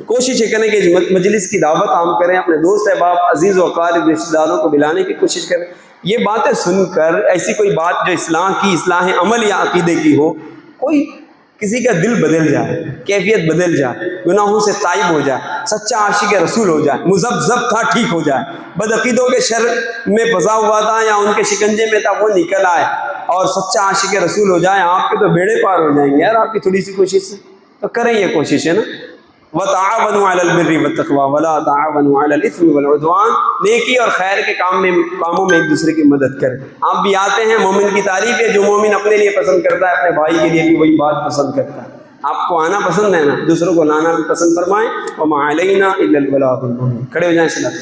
کوشش یہ کریں کہ مجلس کی دعوت عام کریں, اپنے دوست احباب عزیز و اقارب رشتہ داروں کو بلانے کی کوشش کریں. یہ باتیں سن کر ایسی کوئی بات جو اصلاح عمل یا عقیدے کی ہو, کوئی کسی کا دل بدل جائے, کیفیت بدل جائے, گناہوں سے تائب ہو جائے, سچا عاشق رسول ہو جائے, مذبذب تھا ٹھیک ہو جائے, بدعقیدوں کے شر میں پھنسا ہوا تھا یا ان کے شکنجے میں تھا وہ نکل آئے اور سچا عاشق رسول ہو جائے, آپ کے تو بیڑے پار ہو جائیں گے یار آپ کی تھوڑی سی کوشش سے. تو کریں یہ کوشش ہے نا. وَتَعَاوَنُوا عَلَى الْبِرِّ وَالتَّقْوَىٰ وَلَا تَعَاوَنُوا عَلَى الْإِثْمِ وَالْعُدْوَانِ. نیکی اور خیر کے کاموں میں ایک دوسرے کی مدد کریں. آپ بھی آتے ہیں, مومن کی تعریف ہے, جو مومن اپنے لیے پسند کرتا ہے اپنے بھائی کے لیے بھی وہی بات پسند کرتا ہے. آپ کو آنا پسند ہے نا, دوسروں کو لانا بھی پسند فرمائیں. وَمَا عَلَيْنَا إِلَّا الْبَلَاغُ الْمُبِينُ. کھڑے ہو جائیں. صلاۃ